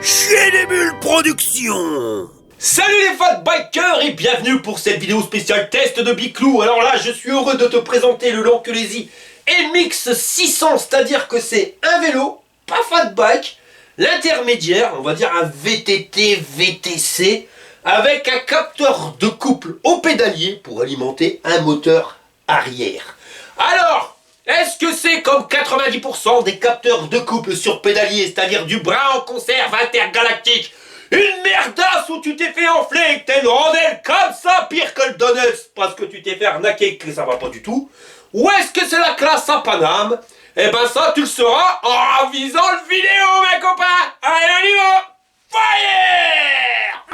Chez les Bulles Productions. Salut les fat bikers et bienvenue pour cette vidéo spéciale test de Biclou. Alors là, je suis heureux de te présenter le Lankulesi MX 600, c'est-à-dire que c'est un vélo, pas fat bike, l'intermédiaire, on va dire un VTT VTC, avec un capteur de couple au pédalier pour alimenter un moteur arrière. Alors, est-ce que c'est comme 90% des capteurs de couple sur pédalier, c'est-à-dire du bras en conserve intergalactique, une merdasse où tu t'es fait enfler et que t'as une rondelle comme ça, pire que le Donuts, parce que tu t'es fait arnaquer et que ça va pas du tout? Ou est-ce que c'est la classe à Paname? Eh ben ça, tu le sauras en visant le vidéo, mes copains. Allez, on y va. Fire!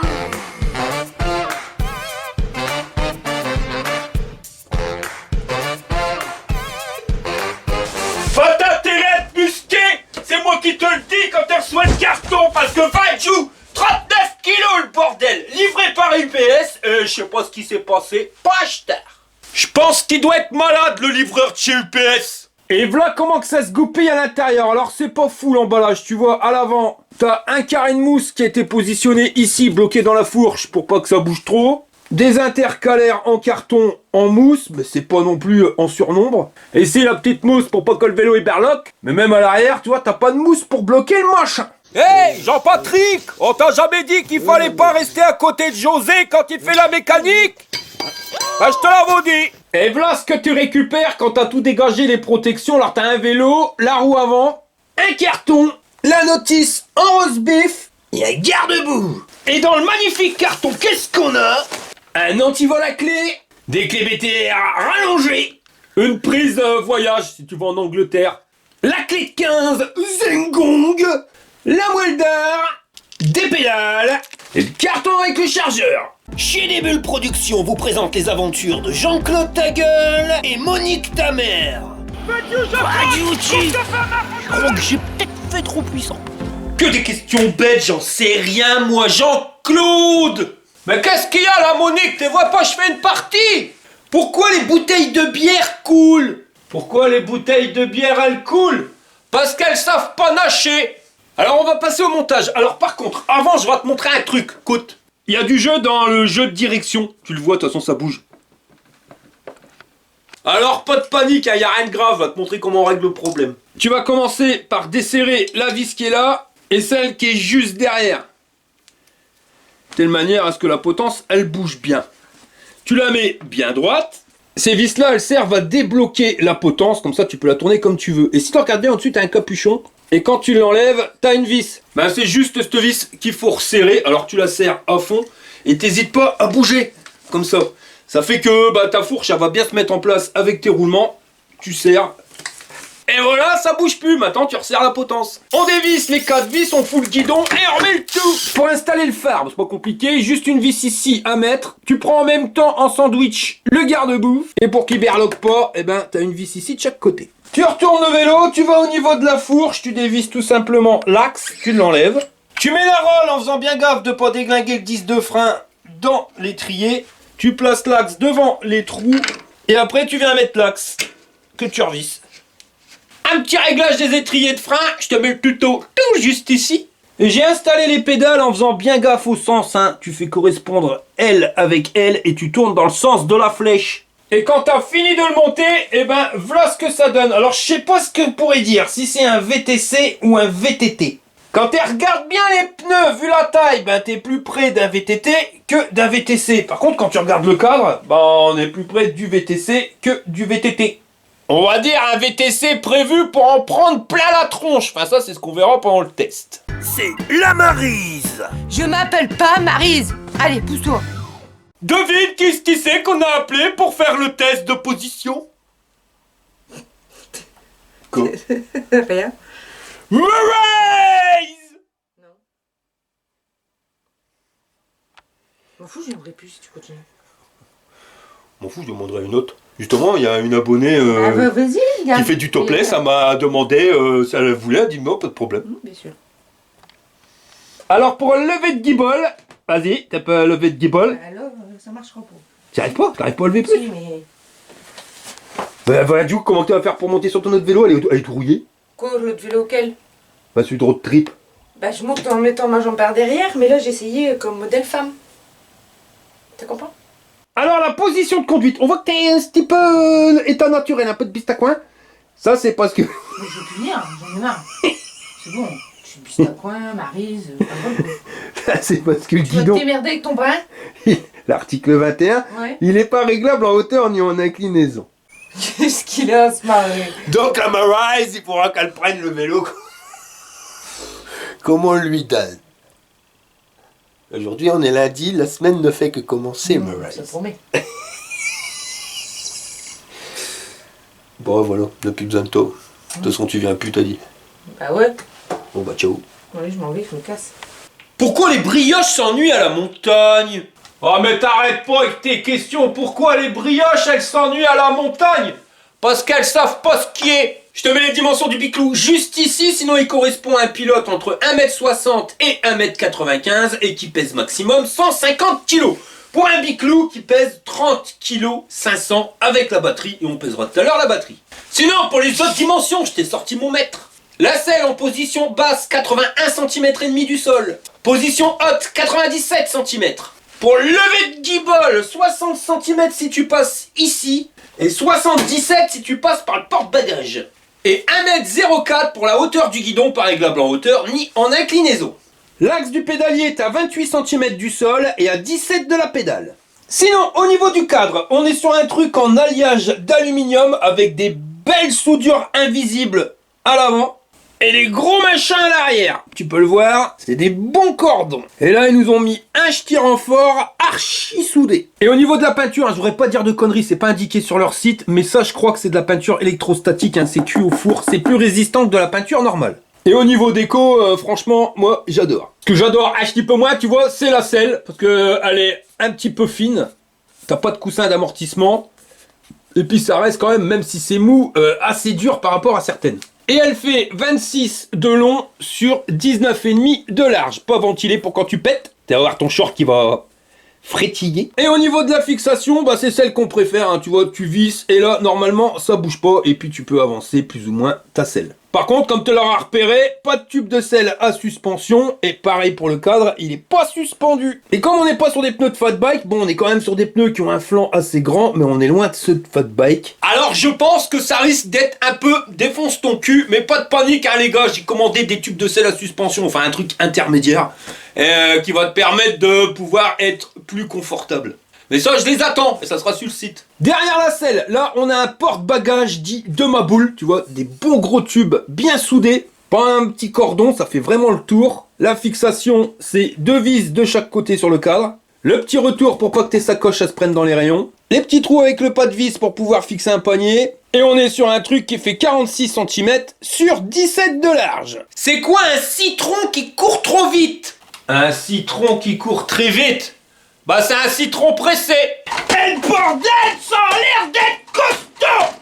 Pas d'intérêt à te musquer. C'est moi qui te le dis quand tu reçois le carton, parce que Vajou, 39 kilos le bordel, livré par UPS, je sais pas ce qui s'est passé, pas acheteur. Je pense qu'il doit être malade le livreur de chez UPS. Et voilà comment que ça se goupille à l'intérieur. Alors c'est pas fou l'emballage, tu vois, à l'avant, t'as un carré de mousse qui a été positionné ici, bloqué dans la fourche pour pas que ça bouge trop. Des intercalaires en carton en mousse, mais c'est pas non plus en surnombre. Et c'est la petite mousse pour pas que le vélo berloque. Mais même à l'arrière, tu vois, t'as pas de mousse pour bloquer le machin. Hey Jean-Patrick, on t'a jamais dit qu'il fallait pas rester à côté de José quand il fait la mécanique? Ah, je te l'avais dit. Et voilà ce que tu récupères quand t'as tout dégagé les protections. Alors t'as un vélo, la roue avant, un carton, la notice en rose bif Et un garde-boue. et dans le magnifique carton, qu'est-ce qu'on a? Un antivol à clé, des clés BTR rallongées, une prise voyage si tu vas en Angleterre, la clé de 15 Zengong, la moelle d'art, des pédales et le carton avec le chargeur. Chez les Bulles Productions vous présente les aventures de Jean-Claude Tagueule et Monique Tamer. Je crois que j'ai peut-être fait trop puissant. Que des questions bêtes, j'en sais rien moi, Jean-Claude. Mais qu'est-ce qu'il y a là, Monique? Tu vois pas, je fais une partie. Pourquoi les bouteilles de bière coulent? Pourquoi les bouteilles de bière elles coulent? Parce qu'elles savent pas nager. Alors on va passer au montage. Alors par contre, avant je vais te montrer un truc. Écoute, il y a du jeu dans le jeu de direction. Tu le vois, de toute façon ça bouge. Alors pas de panique, il n'y a rien de grave. Je vais te montrer comment on règle le problème. Tu vas commencer par desserrer la vis qui est là et celle qui est juste derrière. De telle manière à ce que la potence, elle bouge bien. Tu la mets bien droite. Ces vis-là, elles servent à débloquer la potence. Comme ça, tu peux la tourner comme tu veux. Et si tu regardes bien, au-dessus, tu as un capuchon. Et quand tu l'enlèves, tu as une vis. Ben, c'est juste cette vis qu'il faut resserrer. Alors, tu la serres à fond. Et t'hésites pas à bouger. Comme ça. Ça fait que ta fourche, elle va bien se mettre en place avec tes roulements. Tu serres. Et voilà, ça bouge plus. Maintenant, tu resserres la potence. On dévisse les 4 vis, on fout le guidon et on remet le tout. Pour installer le phare, c'est pas compliqué. Juste une vis ici à mettre. Tu prends en même temps en sandwich le garde-boue. Et pour qu'il berloque pas, t'as une vis ici de chaque côté. Tu retournes le vélo, tu vas au niveau de la fourche. Tu dévisses tout simplement l'axe, tu l'enlèves. Tu mets la rolle en faisant bien gaffe de pas déglinguer le disque de frein dans l'étrier. Tu places l'axe devant les trous. Et après, tu viens mettre l'axe que tu revisses. Un petit réglage des étriers de frein, je te mets le tuto tout juste ici. Et j'ai installé les pédales en faisant bien gaffe au sens. Tu fais correspondre L avec L et tu tournes dans le sens de la flèche. Et quand tu as fini de le monter, voilà ce que ça donne. Alors je sais pas ce que pourrait dire, si c'est un VTC ou un VTT. Quand tu regardes bien les pneus, vu la taille, t'es plus près d'un VTT que d'un VTC. Par contre, quand tu regardes le cadre, on est plus près du VTC que du VTT. On va dire un VTC prévu pour en prendre plein la tronche. Enfin ça c'est ce qu'on verra pendant le test. C'est la Maryse. Je m'appelle pas Maryse. Allez, pousse-toi. Devine qui c'est qu'on a appelé pour faire le test de position? Quoi? Rien. Maryse! Non. M'en fous, je n'aimerais plus si tu continues. M'en fous, je demanderai une autre. Justement, il y a une abonnée Vas-y, qui fait du topless, ça m'a demandé si elle voulait, elle dit non, pas de problème. Bien sûr. Alors pour un lever de guibole, vas-y, tape un lever de guibole. Alors, ça marchera pas. T'arrives pas à lever plus. Si, mais... Voilà, du coup, comment tu vas faire pour monter sur ton autre vélo? Elle est tout rouillée. Quoi, l'autre vélo, quel? Celui de road trip. Bah je monte en mettant ma jambe par derrière, mais là j'ai essayé comme modèle femme. Tu comprends? Alors la position de conduite, on voit que t'es un petit peu état naturel, un peu de piste à coin. Ça c'est parce que... Mais je veux plus venir, j'en ai marre. C'est bon, je suis piste à coin, Maryse, c'est parce que le tu vas guidon, te démerder avec ton brin. l'article 21, Ouais. il n'est pas réglable en hauteur ni en inclinaison. Qu'est-ce qu'il a à se marrer? Donc la Maryse, il faudra qu'elle prenne le vélo comme on lui donne. Aujourd'hui, on est lundi, la semaine ne fait que commencer, Ça Maryse. promet. Bon, voilà, on n'a plus besoin de toi. De toute façon, tu viens plus, t'as dit. Bah ouais. Bon, bah, ciao. Oui, je m'en vais, je me casse. Pourquoi les brioches s'ennuient à la montagne? Oh mais t'arrêtes pas avec tes questions. Pourquoi les brioches elles s'ennuient à la montagne? Parce qu'elles savent pas ce qui est. Je te mets les dimensions du biclou juste ici, sinon il correspond à un pilote entre 1m60 et 1m95 et qui pèse maximum 150 kg. Pour un biclou qui pèse 30 kg 500 avec la batterie, et on pèsera tout à l'heure la batterie. Sinon, pour les autres dimensions, je t'ai sorti mon mètre. La selle en position basse, 81 cm et demi du sol. Position haute, 97 cm. Pour le lever de guibole, 60 cm si tu passes ici, et 77 si tu passes par le porte-bagages. Et 1m04 pour la hauteur du guidon, pas réglable en hauteur ni en inclinaison. L'axe du pédalier est à 28 cm du sol et à 17 de la pédale. Sinon, au niveau du cadre, on est sur un truc en alliage d'aluminium avec des belles soudures invisibles à l'avant et des gros machins à l'arrière. Tu peux le voir, c'est des bons cordons. Et là, ils nous ont mis un styrofoam archi soudé. Et au niveau de la peinture, je voudrais pas dire de conneries, c'est pas indiqué sur leur site, mais ça, je crois que c'est de la peinture électrostatique, hein, c'est cuit au four, c'est plus résistant que de la peinture normale. Et au niveau déco, franchement, moi, j'adore. Ce que j'adore un petit peu moins, tu vois, c'est la selle, parce que elle est un petit peu fine. T'as pas de coussin d'amortissement. Et puis ça reste quand même si c'est mou, assez dur par rapport à certaines. Et elle fait 26 de long sur 19,5 de large. Pas ventilé pour quand tu pètes. Tu vas avoir ton short qui va frétiller. Et au niveau de la fixation, bah c'est celle qu'on préfère. Hein. Tu vois, tu visses et là, normalement, ça bouge pas. Et puis tu peux avancer plus ou moins ta selle. Par contre, comme tu l'auras repéré, pas de tube de selle à suspension. Et pareil pour le cadre, il est pas suspendu. Et comme on n'est pas sur des pneus de fat bike, bon, on est quand même sur des pneus qui ont un flanc assez grand, mais on est loin de ceux de fat bike. Alors je pense que ça risque d'être un peu défonce ton cul, mais pas de panique hein les gars, j'ai commandé des tubes de selle à suspension, enfin un truc intermédiaire, qui va te permettre de pouvoir être plus confortable. Mais ça je les attends, et ça sera sur le site. Derrière la selle, là on a un porte-bagages dit de ma boule, tu vois, des bons gros tubes bien soudés, pas un petit cordon, ça fait vraiment le tour. La fixation, c'est 2 vis de chaque côté sur le cadre. Le petit retour pour pas que tes sacoches se prennent dans les rayons. Les petits trous avec le pas de vis pour pouvoir fixer un panier. Et on est sur un truc qui fait 46 cm sur 17 de large. C'est quoi un citron qui court trop vite? Un citron qui court très vite? Bah c'est un citron pressé. Et le bordel, ça a l'air d'être costaud.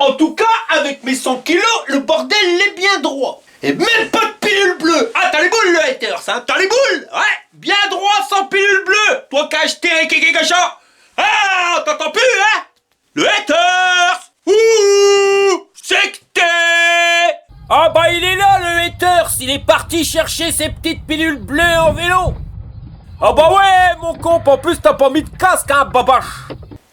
En tout cas, avec mes 100 kilos, le bordel l'est bien droit. Et même pas de pilule bleue. Ah, t'as les boules, le hater, ça. T'as les boules. Ouais, bien droit, sans pilule bleue. Toi qu'à acheter un kikikacha. Ah, t'entends plus, hein? Le hater. Ouh, secté. Ah bah il est là le haters, il est parti chercher ses petites pilules bleues en vélo. Ah bah ouais mon comp, en plus t'as pas mis de casque hein babache.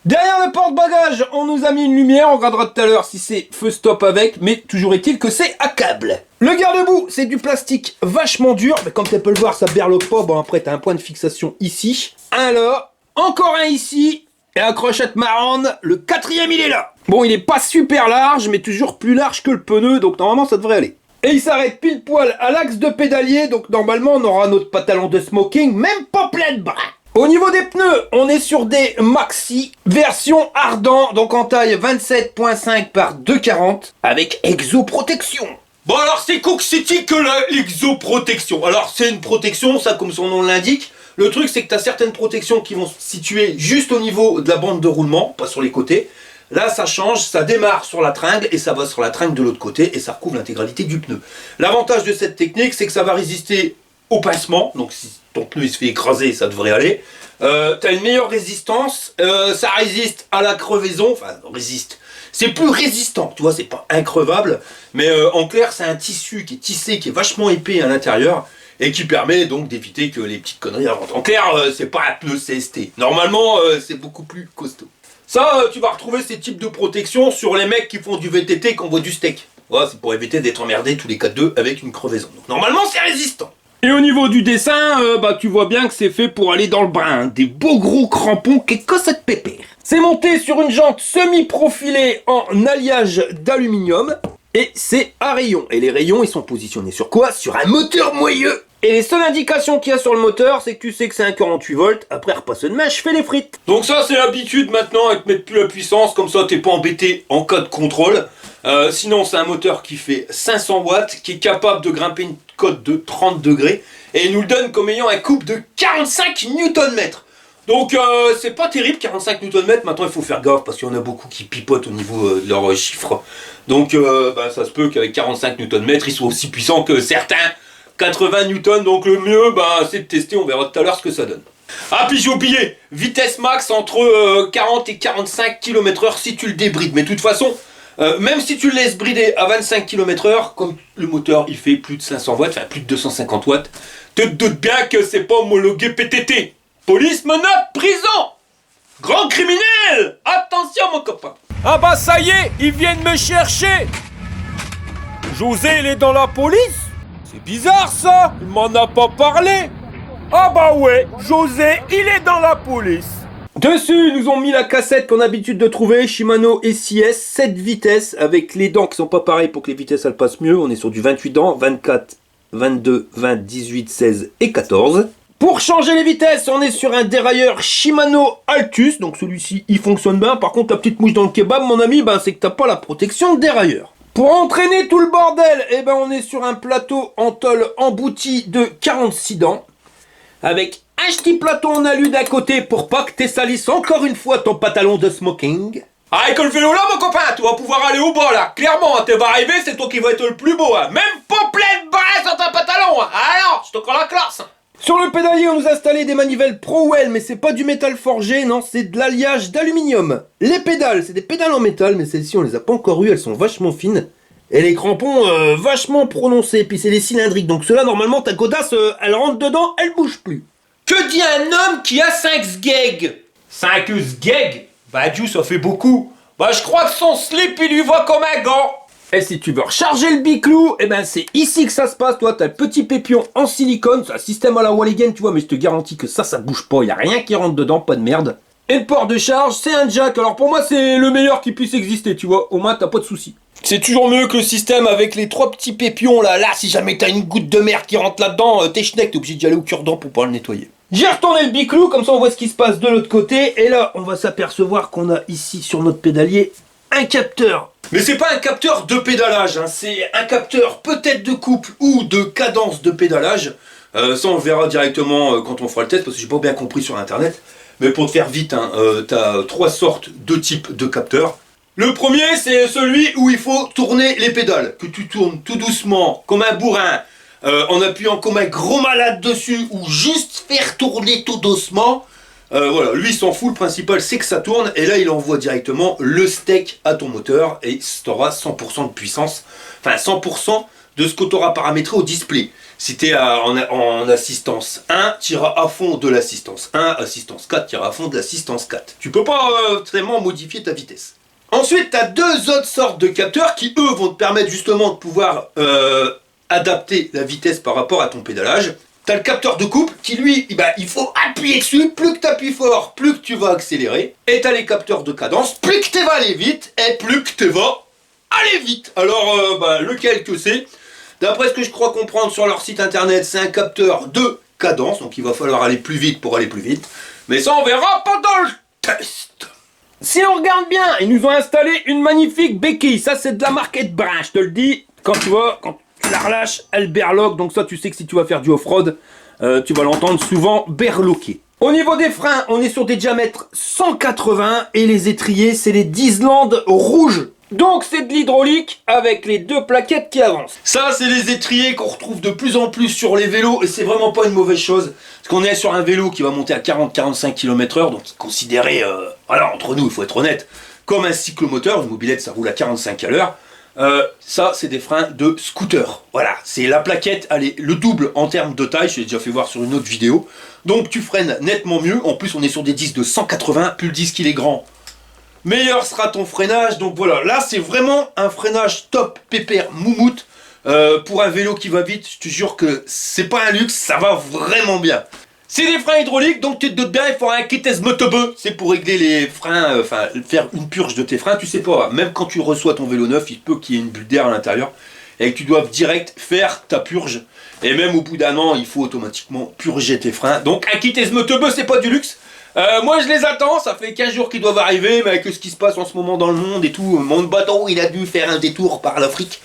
Derrière le porte-bagages, on nous a mis une lumière, on regardera tout à l'heure si c'est feu stop avec, mais toujours est-il que c'est à câble. Le garde-boue, c'est du plastique vachement dur, mais comme tu peux le voir, ça berloque pas, bon après t'as un point de fixation ici, un là, encore un ici, et la crochette marrante, le 4e il est là. Bon il est pas super large, mais toujours plus large que le pneu, donc normalement ça devrait aller. Et il s'arrête pile poil à l'axe de pédalier, donc normalement on aura notre pantalon de smoking, même pas plein de bras. Au niveau des pneus, on est sur des Maxi version ardent, donc en taille 27.5 par 2,40 avec exoprotection. Bon alors c'est Cook City que l'exoprotection. Alors c'est une protection, ça comme son nom l'indique. Le truc c'est que tu as certaines protections qui vont se situer juste au niveau de la bande de roulement, pas sur les côtés. Là ça change, ça démarre sur la tringle et ça va sur la tringle de l'autre côté et ça recouvre l'intégralité du pneu. L'avantage de cette technique c'est que ça va résister au pincement, donc si ton pneu il se fait écraser ça devrait aller. T'as une meilleure résistance, ça résiste à la crevaison, enfin résiste. C'est plus résistant, tu vois, c'est pas increvable, mais en clair, c'est un tissu qui est tissé, qui est vachement épais à l'intérieur, et qui permet donc d'éviter que les petites conneries rentrent. En clair, c'est pas un pneu CST. Normalement, c'est beaucoup plus costaud. Ça, tu vas retrouver ces types de protection sur les mecs qui font du VTT et qui envoient du steak. Voilà, c'est pour éviter d'être emmerdé tous les 4-2 avec une crevaison. Donc normalement, c'est résistant. Et au niveau du dessin, tu vois bien que c'est fait pour aller dans le brin. Hein. Des beaux gros crampons qui cassent de pépère. C'est monté sur une jante semi-profilée en alliage d'aluminium. Et c'est à rayons. Et les rayons, ils sont positionnés sur quoi? Sur un moteur moyeux. Et les seules indications qu'il y a sur le moteur, c'est que tu sais que c'est un 48 volts. Après, repasse de main, je fais les frites. Donc ça, c'est l'habitude maintenant, et te mettre plus la puissance, comme ça t'es pas embêté en cas de contrôle. Sinon, c'est un moteur qui fait 500 watts, qui est capable de grimper une cote de 30 degrés, et il nous le donne comme ayant un couple de 45 Nm. Donc c'est pas terrible, 45 Nm. Maintenant, il faut faire gaffe, parce qu'il y en a beaucoup qui pipotent au niveau de leurs chiffres. Donc ça se peut qu'avec 45 Nm, ils soient aussi puissants que certains 80 Newton, donc le mieux, c'est de tester, on verra tout à l'heure ce que ça donne. Ah, puis j'ai oublié, vitesse max entre 40 et 45 km/h si tu le débrides. Mais de toute façon, même si tu le laisses brider à 25 km/h, comme le moteur il fait plus de 500 watts, enfin plus de 250 watts, te doutes bien que c'est pas homologué PTT. Police, menottes, prison! Grand criminel! Attention mon copain! Ah bah ça y est, ils viennent me chercher. José, il est dans la police? C'est bizarre ça, il m'en a pas parlé. Ah bah ouais, José, il est dans la police. Dessus, ils nous ont mis la cassette qu'on a l'habitude de trouver, Shimano SIS, 7 vitesses, avec les dents qui sont pas pareilles pour que les vitesses elles passent mieux. On est sur du 28 dents, 24, 22, 20, 18, 16 et 14. Pour changer les vitesses, on est sur un dérailleur Shimano Altus, donc celui-ci il fonctionne bien. Par contre, la petite mouche dans le kebab, mon ami, c'est que t'as pas la protection de dérailleur. Pour entraîner tout le bordel, on est sur un plateau en tôle embouti de 46 dents, avec un petit plateau en alu d'un côté pour pas que t'essalisses encore une fois ton pantalon de smoking. Ah, avec le vélo là, mon copain, tu vas pouvoir aller au bas là. Clairement, tu vas arriver, c'est toi qui vas être le plus beau. Hein. Même pas plein de barres sur ton pantalon. Hein. Ah non, je te crois la classe. Sur le pédalier, on nous a installé des manivelles ProWell, mais c'est pas du métal forgé, non, c'est de l'alliage d'aluminium. Les pédales, c'est des pédales en métal, mais celles-ci, on les a pas encore eues, elles sont vachement fines. Et les crampons, vachement prononcés, puis c'est des cylindriques, donc ceux-là, normalement, ta godasse, elle rentre dedans, elle bouge plus. Que dit un homme qui a 5 sgeg? 5 sgeg? Dieu, ça fait beaucoup. Je crois que son slip, il lui va comme un gant. Et si tu veux recharger le biclou, c'est ici que ça se passe. Toi, t'as le petit pépion en silicone, c'est un système à la Walligan, tu vois, mais je te garantis que ça bouge pas, y a rien qui rentre dedans, pas de merde. Et le port de charge, c'est un jack. Alors pour moi, c'est le meilleur qui puisse exister, tu vois, au moins t'as pas de soucis. C'est toujours mieux que le système avec les 3 petits pépions là, si jamais t'as une goutte de merde qui rentre là-dedans, t'es schneck, t'es obligé d'y aller au cure-dent pour pas le nettoyer. J'ai retourné le biclou, comme ça on voit ce qui se passe de l'autre côté, et là, on va s'apercevoir qu'on a ici sur notre pédalier un capteur. Mais c'est pas un capteur de pédalage, hein. C'est un capteur peut-être de couple ou de cadence de pédalage. Ça on le verra directement quand on fera le test, parce que j'ai pas bien compris sur internet. Mais pour te faire vite, t'as 3 sortes de types de capteurs. Le premier, c'est celui où il faut tourner les pédales. Que tu tournes tout doucement, comme un bourrin, en appuyant comme un gros malade dessus, ou juste faire tourner tout doucement. Voilà, lui il s'en fout, le principal c'est que ça tourne, et là il envoie directement le steak à ton moteur, et tu auras 100% de puissance, enfin 100% de ce que tu auras paramétré au display. Si tu es en assistance 1, tu iras à fond de l'assistance 1, assistance 4, tu iras à fond de l'assistance 4. Tu peux pas vraiment modifier ta vitesse. Ensuite, tu as 2 autres sortes de capteurs qui, eux, vont te permettre justement de pouvoir adapter la vitesse par rapport à ton pédalage. Tu as le capteur de couple qui, lui, il faut appuyer dessus. Plus que tu appuies fort, plus que tu vas accélérer. Et tu as les capteurs de cadence. Plus que tu vas aller vite, et plus que tu vas aller vite. Alors, lequel que c'est? D'après ce que je crois comprendre sur leur site internet, c'est un capteur de cadence. Donc, il va falloir aller plus vite pour aller plus vite. Mais ça, on verra pendant le test. Si on regarde bien, ils nous ont installé une magnifique béquille. Ça, c'est de la marque Edbrun, je te le dis. Quand tu la relâches, elle berloque. Donc ça, tu sais que si tu vas faire du off-road, tu vas l'entendre souvent berloquer. Au niveau des freins, on est sur des diamètres 180 et les étriers, c'est les d'Islande rouges. Donc c'est de l'hydraulique avec les 2 plaquettes qui avancent. Ça, c'est les étriers qu'on retrouve de plus en plus sur les vélos, et c'est vraiment pas une mauvaise chose. Parce qu'on est sur un vélo qui va monter à 40-45 km/h, donc considéré, voilà, entre nous, il faut être honnête, comme un cyclomoteur, une mobilette ça roule à 45 à l'heure. Ça c'est des freins de scooter, voilà, c'est la plaquette, elle est le double en termes de taille, je l'ai déjà fait voir sur une autre vidéo, donc tu freines nettement mieux, en plus on est sur des disques de 180, plus le disque il est grand, meilleur sera ton freinage, donc voilà, là c'est vraiment un freinage top, pépère, moumoute, pour un vélo qui va vite, je te jure que c'est pas un luxe, ça va vraiment bien. C'est des freins hydrauliques, donc tu te doutes bien, il faut un kit SMOTOBE. C'est pour régler les freins, enfin faire une purge de tes freins, tu sais pas, même quand tu reçois ton vélo neuf, il peut qu'il y ait une bulle d'air à l'intérieur et que tu doives direct faire ta purge. Et même au bout d'un an, il faut automatiquement purger tes freins. Donc un kit SMOTOBE, c'est pas du luxe. Moi je les attends, ça fait 15 jours qu'ils doivent arriver, mais avec ce qui se passe en ce moment dans le monde et tout, mon bateau il a dû faire un détour par l'Afrique.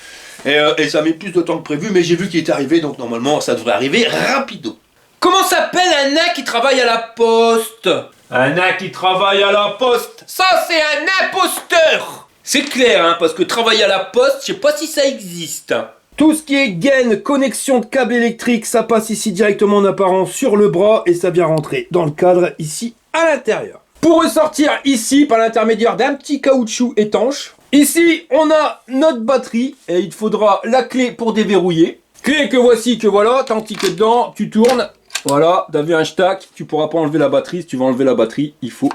Et ça met plus de temps que prévu, mais j'ai vu qu'il est arrivé, donc normalement ça devrait arriver rapido. Comment s'appelle un nain qui travaille à la poste? Un nain qui travaille à la poste, ça c'est un imposteur. C'est clair, hein, parce que travailler à la poste, je sais pas si ça existe. Tout ce qui est gaine, connexion de câble électrique, ça passe ici directement en apparent sur le bras et ça vient rentrer dans le cadre ici à l'intérieur. Pour ressortir ici par l'intermédiaire d'un petit caoutchouc étanche, ici on a notre batterie et il te faudra la clé pour déverrouiller. Clé que voici, que voilà, t'as un ticket dedans, tu tournes. Voilà, t'as vu un stack, tu pourras pas enlever la batterie. Si tu veux enlever la batterie, il faut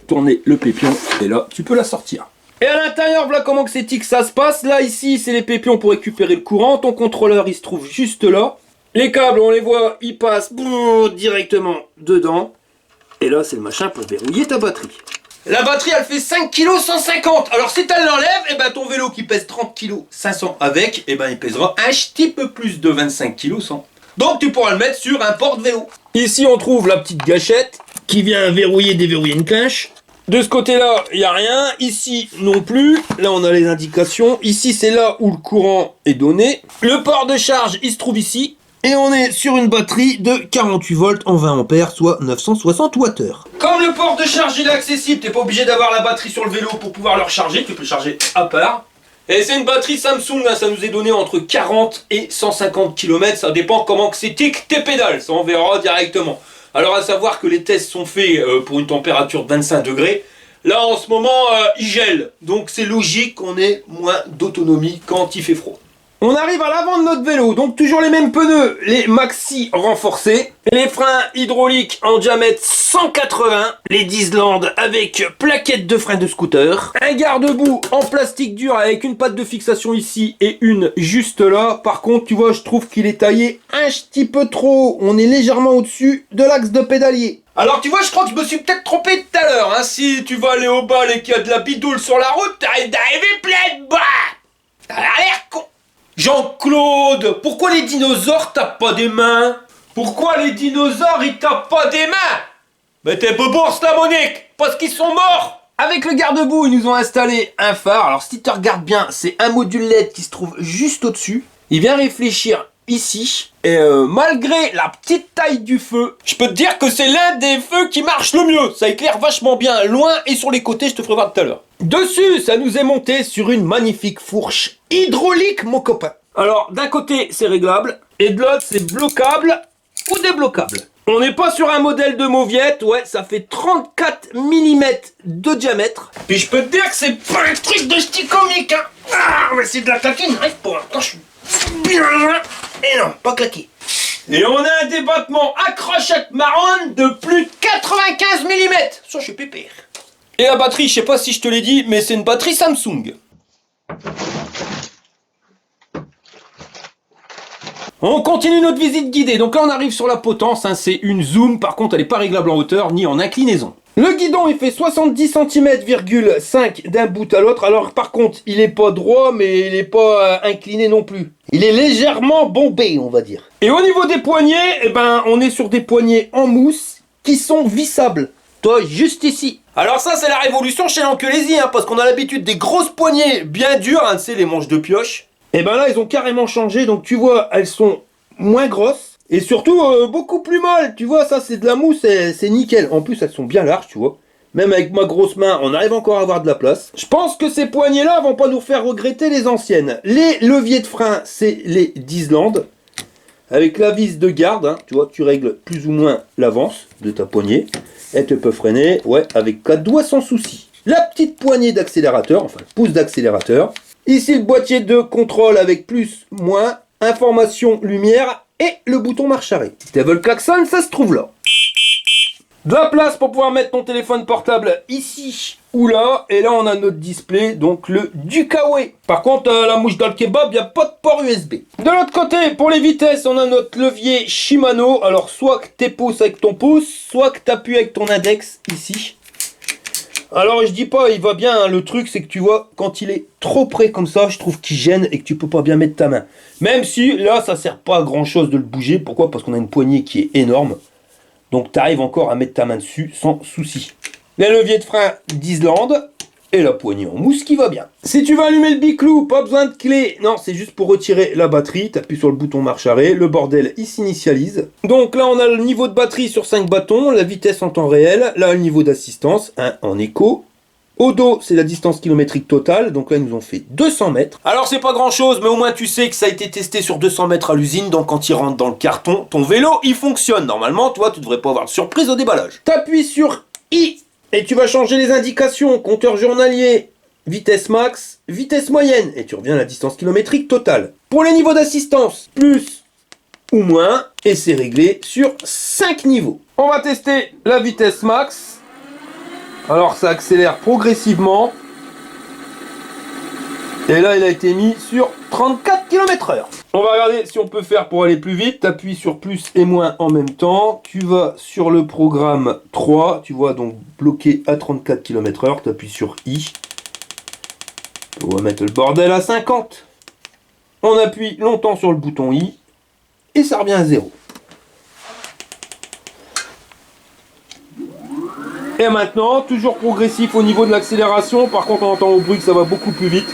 tourner le pépion et là, tu peux la sortir. Et à l'intérieur, voilà comment que c'est que ça se passe. Là, ici, c'est les pépions pour récupérer le courant. Ton contrôleur, il se trouve juste là. Les câbles, on les voit, ils passent directement dedans. Et là, c'est le machin pour verrouiller ta batterie. La batterie, elle fait 5 kg 150. Alors, si tu l'enlèves, et ben ton vélo qui pèse 30 kg 500 avec, et ben il pèsera un petit peu plus de 25 kg 100. Donc tu pourras le mettre sur un porte-vélo. Ici on trouve la petite gâchette qui vient verrouiller, déverrouiller une clinche. De ce côté-là, il n'y a rien. Ici non plus. Là on a les indications. Ici c'est là où le courant est donné. Le port de charge, il se trouve ici. Et on est sur une batterie de 48 volts en 20 ampères, soit 960 Wh. Comme le port de charge il est accessible, tu n'es pas obligé d'avoir la batterie sur le vélo pour pouvoir le recharger. Tu peux le charger à part. Et c'est une batterie Samsung, hein, ça nous est donné entre 40 et 150 km, ça dépend comment que c'est tic tes pédales, ça on verra directement. Alors à savoir que les tests sont faits pour une température de 25 degrés, là en ce moment il gèle, donc c'est logique qu'on ait moins d'autonomie quand il fait froid. On arrive à l'avant de notre vélo, donc toujours les mêmes pneus, les maxi renforcés, les freins hydrauliques en diamètre 180, les Diesland avec plaquette de frein de scooter, un garde-boue en plastique dur avec une patte de fixation ici et une juste là. Par contre, tu vois, je trouve qu'il est taillé un petit peu trop haut, on est légèrement au-dessus de l'axe de pédalier. Alors tu vois, je crois que je me suis peut-être trompé tout à l'heure, hein. Si tu vas aller au bal et qu'il y a de la bidoule sur la route, t'arrives d'arriver plein de bas. T'as l'air con. Jean-Claude, pourquoi les dinosaures tapent pas des mains? Pourquoi les dinosaures ils tapent pas des mains? Mais t'es peu bourse la Monique, parce qu'ils sont morts. Avec le garde-boue, ils nous ont installé un phare. Alors si tu regardes bien, c'est un module LED qui se trouve juste au-dessus. Il vient réfléchir ici. Et malgré la petite taille du feu, je peux te dire que c'est l'un des feux qui marche le mieux. Ça éclaire vachement bien loin et sur les côtés, je te ferai voir tout à l'heure. Dessus, ça nous est monté sur une magnifique fourche hydraulique, mon copain. Alors, d'un côté, c'est réglable, et de l'autre, c'est bloquable ou débloquable. On n'est pas sur un modèle de mauviette, ouais, ça fait 34 mm de diamètre. Puis je peux te dire que c'est pas un truc de style comique, hein. Ah, mais c'est de la claquer, j'arrive pas. Attends, je suis bien loin. Et non, pas claqué. Et on a un débattement à crochette marron de plus de 95 mm. Ça, je suis pépère. Et la batterie, je sais pas si je te l'ai dit, mais c'est une batterie Samsung. On continue notre visite guidée. Donc là, on arrive sur la potence, hein, c'est une Zoom. Par contre, elle n'est pas réglable en hauteur ni en inclinaison. Le guidon, il fait 70 cm,5 d'un bout à l'autre. Alors, par contre, il n'est pas droit, mais il n'est pas incliné non plus. Il est légèrement bombé, on va dire. Et au niveau des poignets, eh ben, on est sur des poignets en mousse qui sont vissables. Toi, juste ici. Alors ça, c'est la révolution chez l'Anquelésie, hein, parce qu'on a l'habitude des grosses poignées bien dures, hein, tu sais, les manches de pioche. Et ben là, ils ont carrément changé, donc tu vois, elles sont moins grosses, et surtout beaucoup plus molles, tu vois, ça c'est de la mousse, c'est nickel. En plus, elles sont bien larges, tu vois. Même avec ma grosse main, on arrive encore à avoir de la place. Je pense que ces poignées-là vont pas nous faire regretter les anciennes. Les leviers de frein, c'est les Diesland. Avec la vis de garde, hein, tu vois, tu règles plus ou moins l'avance de ta poignée. Elle te peut freiner, ouais, avec 4 doigts sans souci. la petite poignée d'accélérateur, enfin le pouce d'accélérateur. Ici le boîtier de contrôle avec plus, moins, information, lumière et le bouton marche arrêt. Si tu veux le klaxon, ça se trouve là. De la place pour pouvoir mettre ton téléphone portable ici ou là. Et là on a notre display, donc le Ducaway. Par contre la mouche dans le kebab, il n'y a pas de port USB. De l'autre côté, pour les vitesses, on a notre levier Shimano. Alors soit que tu pousses avec ton pouce, soit que tu appuies avec ton index ici. Alors je dis pas il va bien, hein. Le truc c'est que tu vois, quand il est trop près comme ça, je trouve qu'il gêne et que tu peux pas bien mettre ta main. Même si là ça sert pas à grand chose de le bouger. Pourquoi? Parce qu'on a une poignée qui est énorme. Donc tu arrives encore à mettre ta main dessus sans souci. Les leviers de frein d'Islande et la poignée en mousse qui va bien. Si tu veux allumer le biclou, pas besoin de clé. Non, c'est juste pour retirer la batterie. Tu appuies sur le bouton marche arrêt. Le bordel, il s'initialise. Donc là, on a le niveau de batterie sur 5 bâtons, la vitesse en temps réel, là, le niveau d'assistance, en écho. Au dos, c'est la distance kilométrique totale. Donc là, ils nous ont fait 200 mètres. Alors, c'est pas grand chose, mais au moins, tu sais que ça a été testé sur 200 mètres à l'usine. Donc, quand il rentre dans le carton, ton vélo, il fonctionne. Normalement, toi, tu devrais pas avoir de surprise au déballage. T'appuies sur I et tu vas changer les indications. Compteur journalier, vitesse max, vitesse moyenne. Et tu reviens à la distance kilométrique totale. Pour les niveaux d'assistance, plus ou moins. Et c'est réglé sur 5 niveaux. On va tester la vitesse max. Alors ça accélère progressivement. Et là il a été mis sur 34 km/h. On va regarder si on peut faire pour aller plus vite. Tu appuies sur plus et moins en même temps. Tu vas sur le programme 3. Tu vois donc bloqué à 34 km/h. Tu appuies sur I. On va mettre le bordel à 50. On appuie longtemps sur le bouton I. Et ça revient à 0. Et maintenant, toujours progressif au niveau de l'accélération. Par contre, on entend au bruit que ça va beaucoup plus vite.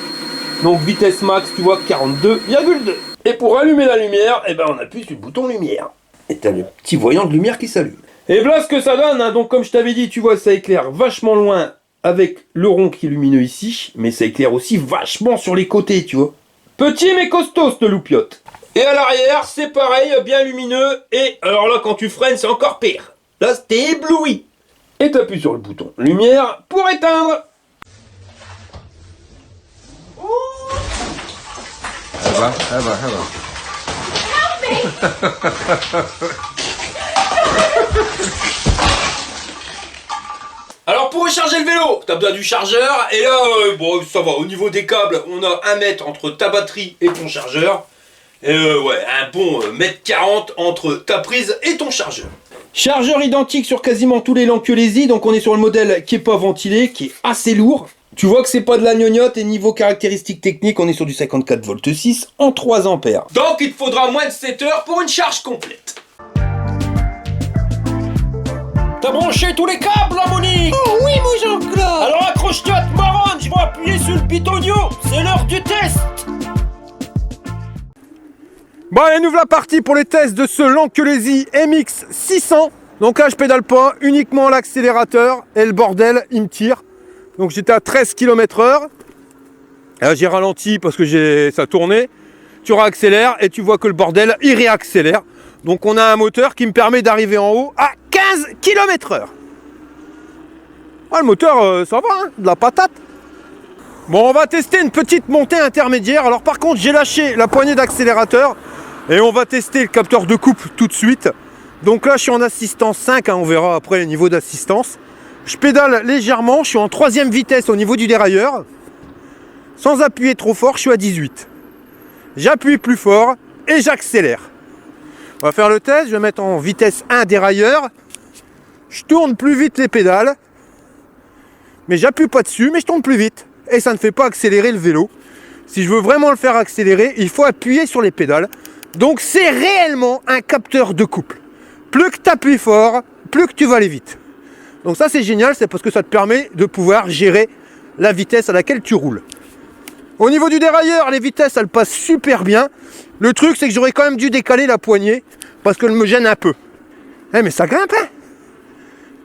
Donc, vitesse max, tu vois, 42,2. Et pour allumer la lumière, eh ben, on appuie sur le bouton lumière. Et tu as le petit voyant de lumière qui s'allume. Et voilà ce que ça donne. Hein. Donc, comme je t'avais dit, tu vois, ça éclaire vachement loin avec le rond qui est lumineux ici. Mais ça éclaire aussi vachement sur les côtés, tu vois. Petit mais costaud, cette loupiote. Et à l'arrière, c'est pareil, bien lumineux. Et alors là, quand tu freines, c'est encore pire. Là, t'es ébloui. Et tu appuies sur le bouton lumière pour éteindre. Ça va. Alors pour recharger le vélo, tu as besoin du chargeur. Et là, bon, ça va, au niveau des câbles, on a 1 mètre entre ta batterie et ton chargeur. Et ouais, un bon 1,40 m entre ta prise et ton chargeur. Chargeur identique sur quasiment tous les Lankulesi, donc on est sur le modèle qui est pas ventilé, qui est assez lourd. Tu vois que c'est pas de la gnognotte et niveau caractéristiques techniques, on est sur du 54 v 6 en 3 ampères. Donc il te faudra moins de 7 heures pour une charge complète. T'as branché tous les câbles là, Monique? Oh oui, mon Jean-Claude. Alors accroche-toi à te marronne, je vais appuyer sur le pitonio, c'est l'heure du test. Bon allez, nous voilà partis pour les tests de ce Lankulesi MX 600. Donc là je pédale pas, uniquement l'accélérateur et le bordel il me tire. Donc j'étais à 13 km/h. Là j'ai ralenti parce que ça tournait. Tu réaccélères et tu vois que le bordel il réaccélère. Donc on a un moteur qui me permet d'arriver en haut à 15 km/h. Ah, le moteur ça va, hein, de la patate. Bon, on va tester une petite montée intermédiaire. Alors par contre j'ai lâché la poignée d'accélérateur. Et on va tester le capteur de coupe tout de suite. Donc là je suis en assistance 5, hein, on verra après les niveaux d'assistance. Je pédale légèrement, je suis en 3e vitesse au niveau du dérailleur. Sans appuyer trop fort, je suis à 18. J'appuie plus fort et j'accélère. On va faire le test, je vais mettre en vitesse 1 dérailleur. Je tourne plus vite les pédales. Mais j'appuie pas dessus, mais je tourne plus vite. Et ça ne fait pas accélérer le vélo. Si je veux vraiment le faire accélérer, il faut appuyer sur les pédales. Donc c'est réellement un capteur de couple. Plus que tu appuies fort, plus que tu vas aller vite. Donc ça c'est génial, c'est parce que ça te permet de pouvoir gérer la vitesse à laquelle tu roules. Au niveau du dérailleur, les vitesses elles passent super bien. Le truc c'est que j'aurais quand même dû décaler la poignée parce qu'elle me gêne un peu. Eh mais ça grimpe hein.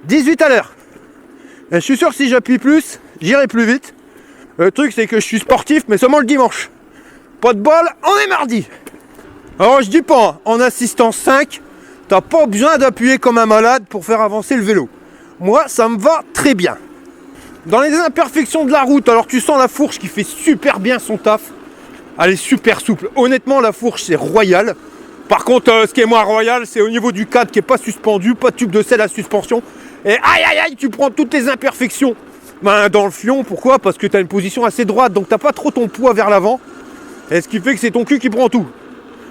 18 à l'heure. Je suis sûr que si j'appuie plus, j'irai plus vite. Le truc c'est que je suis sportif mais seulement le dimanche. Pas de bol, on est mardi. Alors je dis pas, en assistance 5, t'as pas besoin d'appuyer comme un malade pour faire avancer le vélo. Moi ça me va très bien. Dans les imperfections de la route, alors tu sens la fourche qui fait super bien son taf. Elle est super souple. Honnêtement, la fourche, c'est royal. Par contre, ce qui est moins royal, c'est au niveau du cadre qui n'est pas suspendu, pas de tube de selle à suspension. Et aïe aïe aïe, tu prends toutes les imperfections dans le fion. Pourquoi? Parce que tu as une position assez droite, donc tu n'as pas trop ton poids vers l'avant. Et ce qui fait que c'est ton cul qui prend tout.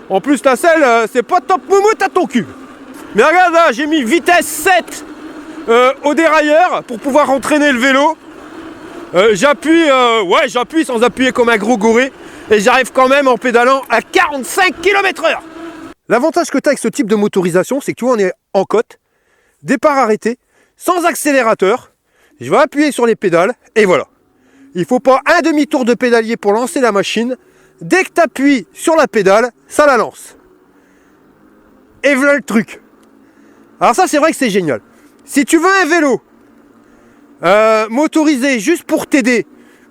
En plus, ta selle, c'est pas top moumoute à ton cul. Mais regarde là, j'ai mis vitesse 7 au dérailleur pour pouvoir entraîner le vélo. J'appuie sans appuyer comme un gros goré. Et j'arrive quand même en pédalant à 45 km/h. L'avantage que tu as avec ce type de motorisation, c'est que tu vois, on est en côte, départ arrêté, sans accélérateur. Je vais appuyer sur les pédales et voilà. Il ne faut pas un demi-tour de pédalier pour lancer la machine. Dès que tu appuies sur la pédale, ça la lance. Et voilà le truc. Alors ça, c'est vrai que c'est génial. Si tu veux un vélo motorisé juste pour t'aider,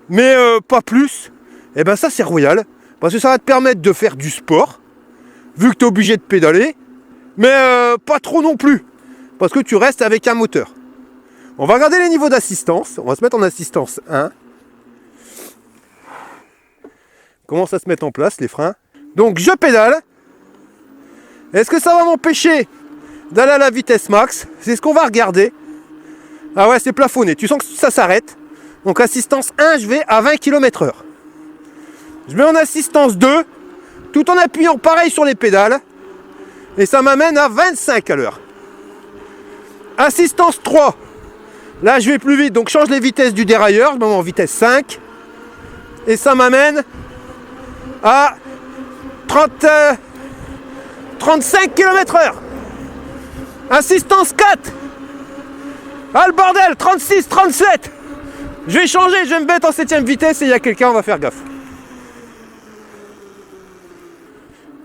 mais pas plus, et ben ça c'est royal, parce que ça va te permettre de faire du sport, vu que tu es obligé de pédaler, mais pas trop non plus, parce que tu restes avec un moteur. On va regarder les niveaux d'assistance, on va se mettre en assistance 1. Comment ça se met en place les freins? Donc je pédale. Est-ce que ça va m'empêcher d'aller à la vitesse max? C'est ce qu'on va regarder. Ah ouais, c'est plafonné, tu sens que ça s'arrête. Donc assistance 1, je vais à 20 km/h. Je mets en assistance 2, tout en appuyant pareil sur les pédales. Et ça m'amène à 25 à l'heure. Assistance 3. Là, je vais plus vite, donc je change les vitesses du dérailleur. Je mets en vitesse 5. Et ça m'amène à 35 km/h. Assistance 4. Ah le bordel, 36, 37. Je vais changer, je vais me mettre en 7ème vitesse et il y a quelqu'un, on va faire gaffe.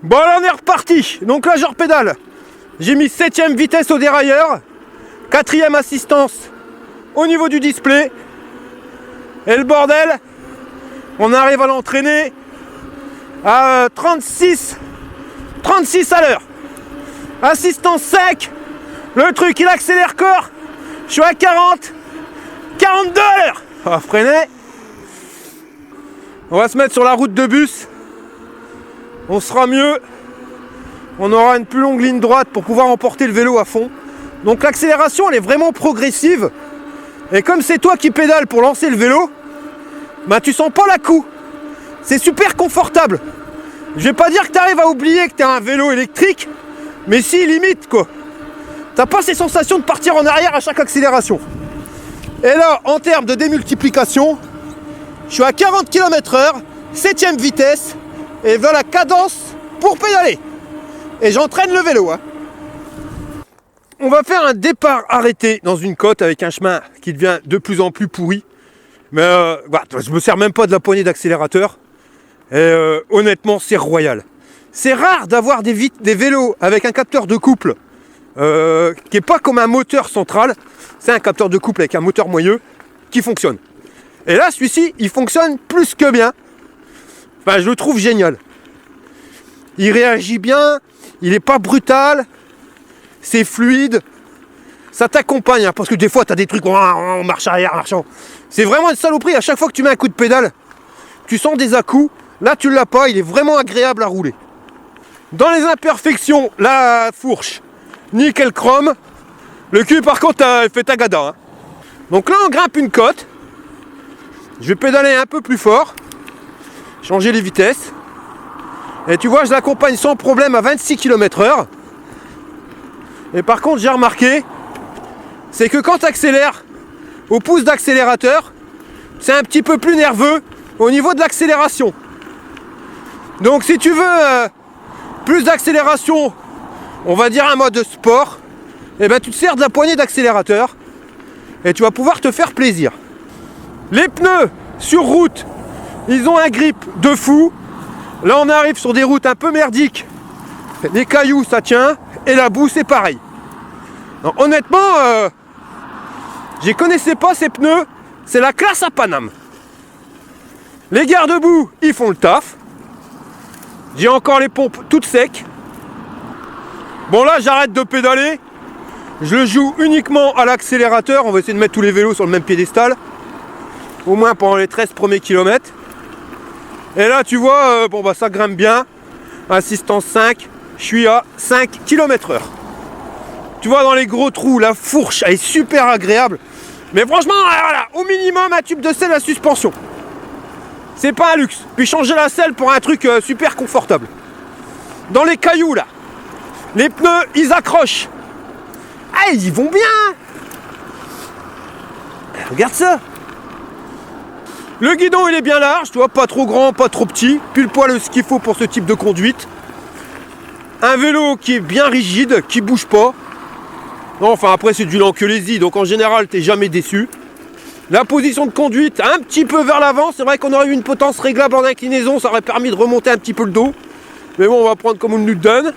Bon là on est reparti. Donc là je repédale. J'ai mis 7ème vitesse au dérailleur, 4ème assistance au niveau du display. Et le bordel, on arrive à l'entraîner à 36 à l'heure. Assistance sec. Le truc il accélère corps. Je suis à 42 à l'heure. On va freiner. On va se mettre sur la route de bus. On sera mieux. On aura une plus longue ligne droite pour pouvoir emporter le vélo à fond. Donc l'accélération elle est vraiment progressive. Et comme c'est toi qui pédales pour lancer le vélo, bah tu sens pas la coue. C'est super confortable. Je vais pas dire que tu arrives à oublier que tu as un vélo électrique, mais si, limite quoi. T'as pas ces sensations de partir en arrière à chaque accélération. Et là, en termes de démultiplication, je suis à 40 km/h, 7ème vitesse, et voilà la cadence pour pédaler. Et j'entraîne le vélo. Hein. On va faire un départ arrêté dans une côte avec un chemin qui devient de plus en plus pourri. Mais voilà, je me sers même pas de la poignée d'accélérateur. Et honnêtement, c'est royal. C'est rare d'avoir des vélos avec un capteur de couple qui n'est pas comme un moteur central. C'est un capteur de couple avec un moteur moyeu qui fonctionne. Et là, celui-ci, il fonctionne plus que bien. Enfin, je le trouve génial. Il réagit bien, il n'est pas brutal, c'est fluide. Ça t'accompagne, hein, parce que des fois, tu as des trucs en marche arrière, marchant. C'est vraiment une saloperie. À chaque fois que tu mets un coup de pédale, tu sens des à-coups. Là, tu ne l'as pas, il est vraiment agréable à rouler. Dans les imperfections, la fourche, nickel chrome. Le cul, par contre, il fait tagada. Hein. Donc là, on grimpe une côte. Je vais pédaler un peu plus fort. Changer les vitesses. Et tu vois, je l'accompagne sans problème à 26 km/h. Et par contre, j'ai remarqué, c'est que quand tu accélères au pouce d'accélérateur, c'est un petit peu plus nerveux au niveau de l'accélération. Donc si tu veux plus d'accélération, on va dire un mode sport, et ben tu te sers de la poignée d'accélérateur et tu vas pouvoir te faire plaisir. Les pneus sur route, ils ont un grip de fou. Là on arrive sur des routes un peu merdiques. Les cailloux ça tient et la boue c'est pareil. Donc, honnêtement, je connaissais pas ces pneus, c'est la classe à Paname. Les garde-boue, ils font le taf. J'ai encore les pompes toutes secs. Bon là j'arrête de pédaler. Je le joue uniquement à l'accélérateur. On va essayer de mettre tous les vélos sur le même piédestal. au moins pendant les 13 premiers kilomètres. Et là tu vois, bon bah ça grimpe bien, assistance 5, je suis à 5 km/h. Tu vois dans les gros trous, la fourche elle est super agréable. Mais franchement, voilà, au minimum un tube de selle à suspension. C'est pas un luxe. Puis changer la selle pour un truc super confortable. Dans les cailloux là, les pneus ils accrochent. Ah ils y vont bien. Regarde ça. Le guidon il est bien large, tu vois, pas trop grand, pas trop petit. Pile poil ce qu'il faut pour ce type de conduite. Un vélo qui est bien rigide, qui bouge pas. Non, enfin après c'est du Lankelesi, donc en général t'es jamais déçu. La position de conduite un petit peu vers l'avant, c'est vrai qu'on aurait eu une potence réglable en inclinaison, ça aurait permis de remonter un petit peu le dos. Mais bon, on va prendre comme on nous le donne.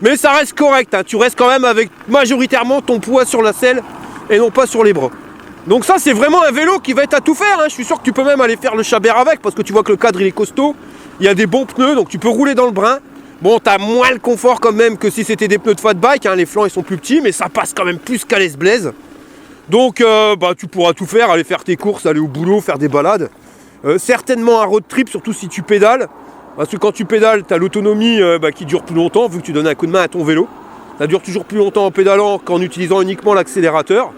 Mais ça reste correct, hein. Tu restes quand même avec majoritairement ton poids sur la selle et non pas sur les bras. Donc ça c'est vraiment un vélo qui va être à tout faire, hein. Je suis sûr que tu peux même aller faire le chabert avec, parce que tu vois que le cadre il est costaud. Il y a des bons pneus, donc tu peux rouler dans le brin. Bon, t'as moins le confort quand même que si c'était des pneus de fat bike, hein. Les flancs ils sont plus petits, mais ça passe quand même plus qu'à l'S-Blaze. Donc bah, tu pourras tout faire, aller faire tes courses, aller au boulot, faire des balades. Certainement un road trip, surtout si tu pédales. Parce que quand tu pédales, tu as l'autonomie qui dure plus longtemps, vu que tu donnes un coup de main à ton vélo. Ça dure toujours plus longtemps en pédalant qu'en utilisant uniquement l'accélérateur.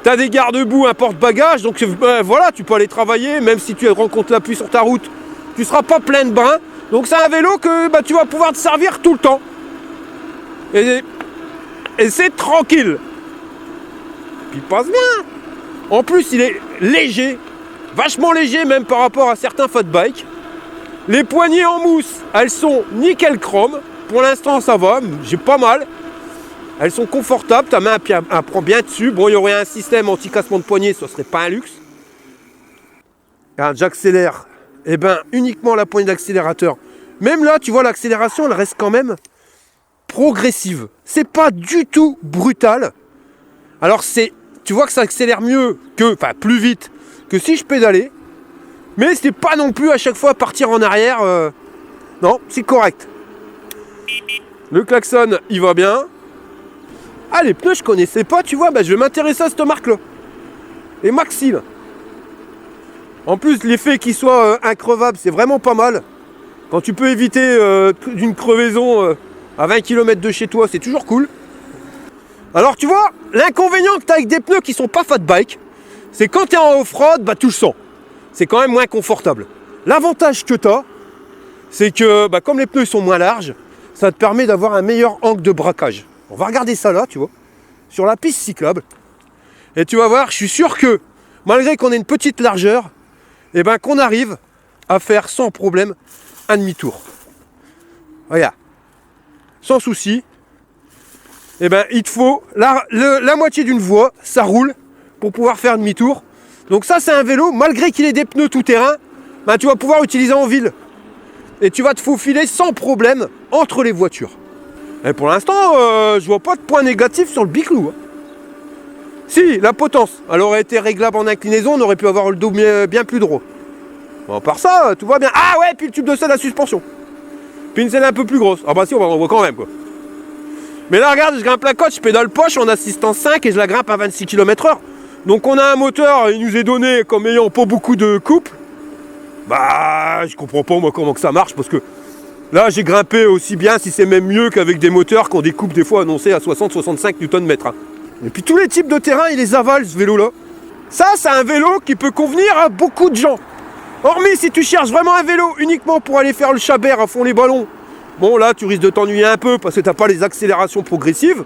Tu as des garde-boue, un porte-bagages, donc voilà, tu peux aller travailler, même si tu rencontres l'appui sur ta route, tu ne seras pas plein de brins. Donc c'est un vélo que tu vas pouvoir te servir tout le temps. Et c'est tranquille. Puis il passe bien. En plus, il est léger, vachement léger même par rapport à certains fat bikes. Les poignées en mousse, elles sont nickel chrome. Pour l'instant, ça va, j'ai pas mal. Elles sont confortables, ta main elle prend bien dessus. Bon, il y aurait un système anti-cassement de poignet, ce serait pas un luxe. Regarde, j'accélère. Et uniquement la poignée d'accélérateur. Même là, tu vois, l'accélération, elle reste quand même progressive. C'est pas du tout brutal. Alors tu vois que ça accélère mieux que, enfin plus vite que si je pédalais. Mais c'est pas non plus à chaque fois partir en arrière. Non, c'est correct. Le klaxon, il va bien. Ah, les pneus, je connaissais pas, tu vois, je vais m'intéresser à cette marque-là. Les Maxi, là. En plus, l'effet qu'il soit increvable, c'est vraiment pas mal. Quand tu peux éviter d'une crevaison à 20 km de chez toi, c'est toujours cool. Alors, tu vois, l'inconvénient que tu as avec des pneus qui sont pas fat bike, c'est quand tu es en off-road, tu le sens. C'est quand même moins confortable. L'avantage que tu as, c'est que comme les pneus sont moins larges, ça te permet d'avoir un meilleur angle de braquage. On va regarder ça là, tu vois, sur la piste cyclable. Et tu vas voir, je suis sûr que, malgré qu'on ait une petite largeur, qu'on arrive à faire sans problème un demi-tour. Regarde. Sans souci. Il te faut la moitié d'une voie, ça roule, pour pouvoir faire un demi-tour. Donc ça, c'est un vélo, malgré qu'il ait des pneus tout-terrain, tu vas pouvoir l'utiliser en ville. Et tu vas te faufiler sans problème entre les voitures. Et pour l'instant, je vois pas de point négatif sur le Biclou. Hein. Si, la potence, elle aurait été réglable en inclinaison, on aurait pu avoir le dos bien plus droit. Bon, à part ça, tout va bien. Ah ouais, puis le tube de selle à suspension. Puis une selle un peu plus grosse. Ah bah si, on voit quand même quoi. Mais là, regarde, je grimpe la côte, je pédale poche en assistance 5 et je la grimpe à 26 km/h. Donc on a un moteur, il nous est donné comme ayant pas beaucoup de couple. Je comprends pas moi comment que ça marche parce que là j'ai grimpé aussi bien, si c'est même mieux qu'avec des moteurs qui ont des coupes des fois annoncées à 60-65 Nm. Hein. Et puis tous les types de terrain, il les avale ce vélo là. Ça c'est un vélo qui peut convenir à beaucoup de gens. Hormis si tu cherches vraiment un vélo uniquement pour aller faire le chabert à fond les ballons. Bon là tu risques de t'ennuyer un peu parce que t'as pas les accélérations progressives.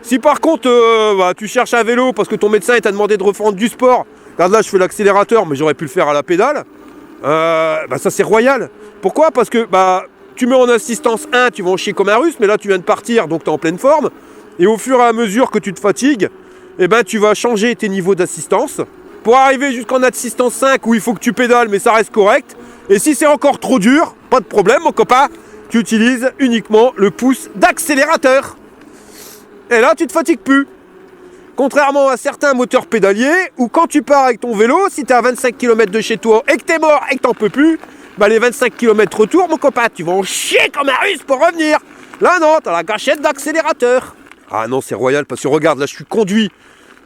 Si par contre tu cherches un vélo parce que ton médecin t'a demandé de reprendre du sport, regarde là je fais l'accélérateur mais j'aurais pu le faire à la pédale, ça c'est royal. Pourquoi? Parce que tu mets en assistance 1, tu vas en chier comme un russe, mais là tu viens de partir donc tu es en pleine forme. Et au fur et à mesure que tu te fatigues, tu vas changer tes niveaux d'assistance pour arriver jusqu'en assistance 5 où il faut que tu pédales mais ça reste correct. Et si c'est encore trop dur, pas de problème mon copain, tu utilises uniquement le pouce d'accélérateur. Et là, tu te fatigues plus. Contrairement à certains moteurs pédaliers, où quand tu pars avec ton vélo, si tu es à 25 km de chez toi et que tu es mort et que t'en peux plus, les 25 km retour, mon copain, tu vas en chier comme un russe pour revenir. Là, non, tu as la gâchette d'accélérateur. Ah non, c'est royal, parce que regarde, là, je suis conduit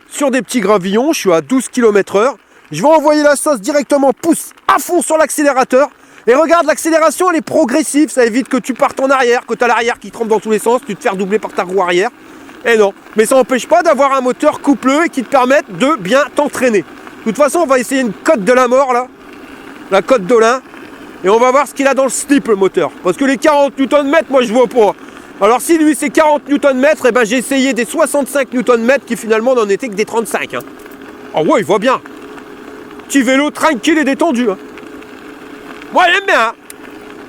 sur des petits gravillons, je suis à 12 km/h. Je vais envoyer la sauce directement, pousse à fond sur l'accélérateur. Et regarde, l'accélération, elle est progressive. Ça évite que tu partes en arrière, que tu as l'arrière qui trempe dans tous les sens, tu te fais doubler par ta roue arrière. Et non, mais ça n'empêche pas d'avoir un moteur coupleux qui te permette de bien t'entraîner. De toute façon, on va essayer une cote de la mort, là. La cote d'Olin. Et on va voir ce qu'il a dans le slip, le moteur. Parce que les 40 Nm, moi, je vois pas. Alors, si lui, c'est 40 Nm, eh ben, j'ai essayé des 65 Nm qui, finalement, n'en étaient que des 35. Hein. Oh ouais, il voit bien. Petit vélo tranquille et détendu. Hein. Moi, j'aime bien. Hein.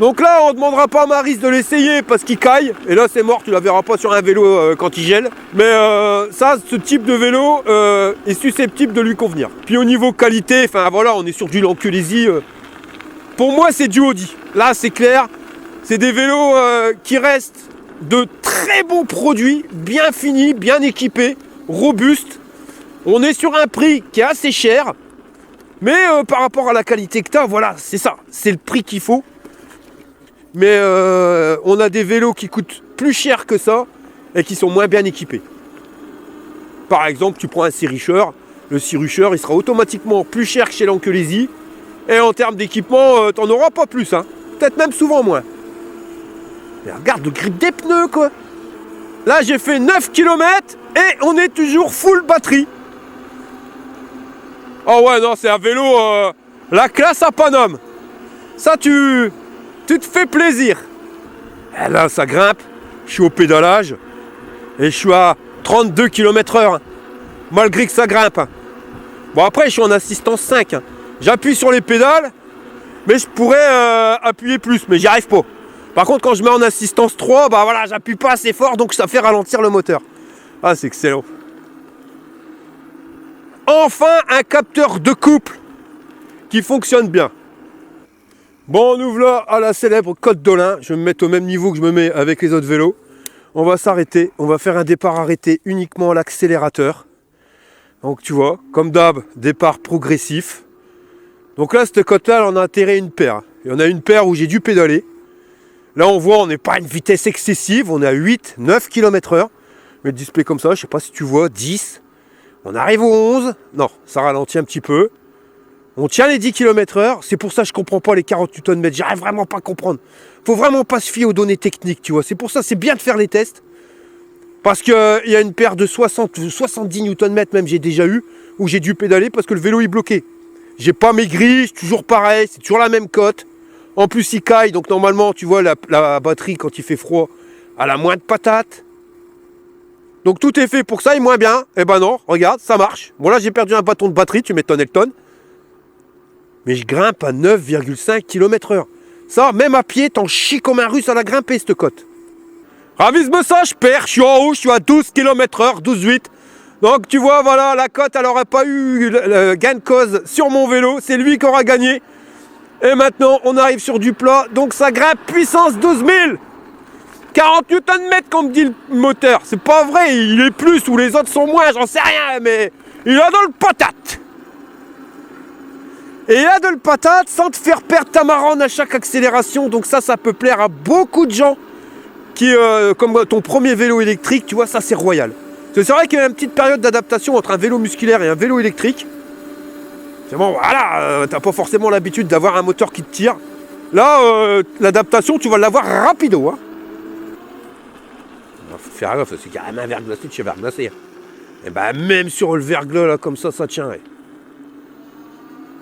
Donc là, on ne demandera pas à Maryse de l'essayer parce qu'il caille. Et là, c'est mort, tu la verras pas sur un vélo quand il gèle. Mais ça, ce type de vélo est susceptible de lui convenir. Puis au niveau qualité, enfin voilà, on est sur du Lanculesi. Pour moi, c'est du Audi. Là, c'est clair. C'est des vélos qui restent de très bons produits, bien finis, bien équipés, robustes. On est sur un prix qui est assez cher. Mais par rapport à la qualité que tu as, voilà, c'est ça. C'est le prix qu'il faut. Mais on a des vélos qui coûtent plus cher que ça et qui sont moins bien équipés. Par exemple, tu prends un Sea-Richer, le Sea-Richer il sera automatiquement plus cher que chez Lanculesi. Et en termes d'équipement, t'en auras pas plus, hein. Peut-être même souvent moins. Mais regarde le grip des pneus, quoi. Là, j'ai fait 9 km et on est toujours full batterie. Oh ouais, non, c'est un vélo, la classe à Paname. Ça, tu te fais plaisir. Et là, ça grimpe. Je suis au pédalage. Et je suis à 32 km/h. Malgré que ça grimpe. Bon, après, je suis en assistance 5. J'appuie sur les pédales. Mais je pourrais appuyer plus. Mais j'y arrive pas. Par contre, quand je mets en assistance 3, bah voilà, j'appuie pas assez fort. Donc ça fait ralentir le moteur. Ah, c'est excellent. Enfin, un capteur de couple qui fonctionne bien. Bon, nous voilà à la célèbre Côte d'Olin. Je vais me mettre au même niveau que je me mets avec les autres vélos. On va s'arrêter. On va faire un départ arrêté uniquement à l'accélérateur. Donc tu vois, comme d'hab, départ progressif. Donc là, cette côte-là, on a atterré une paire. Il y en a une paire où j'ai dû pédaler. Là, on voit, on n'est pas à une vitesse excessive. On est à 8, 9 km/h. Mais le display comme ça, je ne sais pas si tu vois, 10. On arrive au 11. Non, ça ralentit un petit peu. On tient les 10 km/h, c'est pour ça que je comprends pas les 40 Nm, j'arrive vraiment pas à comprendre. Faut vraiment pas se fier aux données techniques, tu vois. C'est pour ça c'est bien de faire les tests. Parce qu'il y a une paire de 60 ou 70 Nm même j'ai déjà eu, où j'ai dû pédaler parce que le vélo est bloqué. J'ai pas maigri, c'est toujours pareil, c'est toujours la même cote. En plus il caille, donc normalement tu vois la batterie quand il fait froid, elle a moins de patates. Donc tout est fait pour que ça aille moins bien. Eh ben non, regarde, ça marche. Bon là j'ai perdu un bâton de batterie, tu m'étonnes Elton. Mais je grimpe à 9,5 km/h. Ça, même à pied, t'en chies comme un russe à la grimper, cette côte. Ravise-moi ça, je perds, je suis en haut, je suis à 12 km/h, 12,8. Donc tu vois, voilà, la côte, elle n'aurait pas eu le gain de cause sur mon vélo. C'est lui qui aura gagné. Et maintenant, on arrive sur du plat. Donc ça grimpe puissance 12 000. 40 Nm, comme dit le moteur. C'est pas vrai, il est plus ou les autres sont moins, j'en sais rien. Mais il a dans le patate. Et là de le patate sans te faire perdre ta marronne à chaque accélération. Donc ça peut plaire à beaucoup de gens qui, comme ton premier vélo électrique, tu vois, ça c'est royal. C'est vrai qu'il y a une petite période d'adaptation entre un vélo musculaire et un vélo électrique. C'est bon, voilà, t'as pas forcément l'habitude d'avoir un moteur qui te tire. Là, l'adaptation, tu vas l'avoir rapido. Hein. Faut faire gaffe, c'est carrément un verglacé de chez Verglacé. Et ben même sur le verglas, là, comme ça tient. Ouais.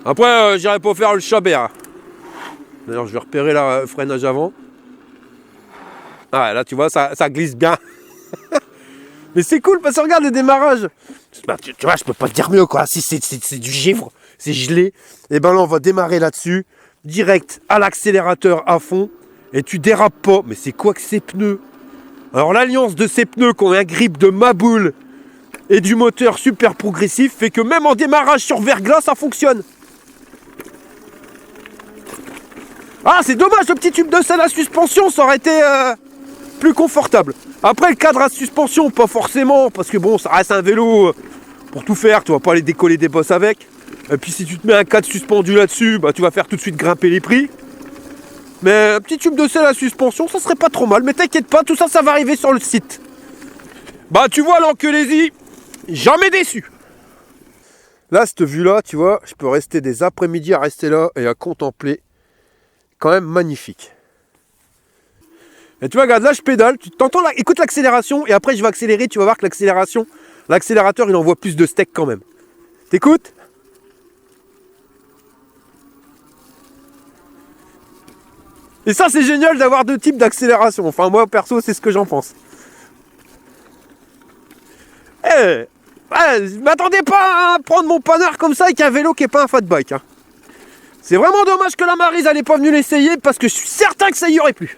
Après, j'irai pas faire le chabert. D'ailleurs, je vais repérer le freinage avant. Ah, là, tu vois, ça glisse bien. Mais c'est cool, parce que regarde le démarrage. Bah, tu vois, je peux pas te dire mieux, quoi. Si c'est du givre, c'est gelé. Et ben là, on va démarrer là-dessus. Direct à l'accélérateur à fond. Et tu dérapes pas. Mais c'est quoi que ces pneus? Alors, l'alliance de ces pneus qui ont un grip de maboule et du moteur super progressif fait que même en démarrage sur verglas, ça fonctionne. Ah, c'est dommage, le petit tube de sel à suspension, ça aurait été plus confortable. Après, le cadre à suspension, pas forcément, parce que bon, ça reste un vélo pour tout faire, tu vas pas aller décoller des bosses avec. Et puis si tu te mets un cadre suspendu là-dessus, bah tu vas faire tout de suite grimper les prix. Mais un petit tube de sel à suspension, ça serait pas trop mal. Mais t'inquiète pas, tout ça, ça va arriver sur le site. Bah tu vois, Lanculesi, jamais déçu. Là, cette vue-là, tu vois, je peux rester des après-midi à rester là et à contempler. Quand même magnifique. Et tu vois, regarde, là, je pédale. Tu t'entends là, écoute l'accélération et après, je vais accélérer. Tu vas voir que l'accélérateur, il envoie plus de steak quand même. T'écoutes? Et ça, c'est génial d'avoir deux types d'accélération. Enfin, moi, perso, c'est ce que j'en pense. Eh, je m'attendais pas à prendre mon panneur comme ça avec un vélo qui n'est pas un fat bike. Hein. C'est vraiment dommage que la Maryse n'allait pas venue l'essayer parce que je suis certain que ça y aurait plu.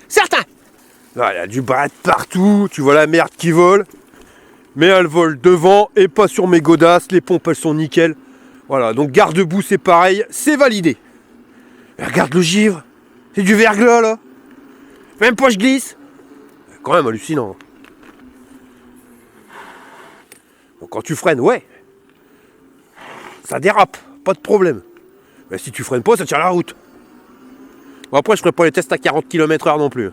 Certain. Là, il y a du bras partout. Tu vois la merde qui vole. Mais elle vole devant et pas sur mes godasses. Les pompes, elles sont nickel. Voilà, donc garde-boue, c'est pareil. C'est validé. Et regarde le givre. C'est du verglas, là. Même pas je glisse. Quand même hallucinant. Donc quand tu freines, ouais. Ça dérape, pas de problème. Mais si tu freines pas, ça tient la route. Bon, après, je ferai pas les tests à 40 km/h non plus.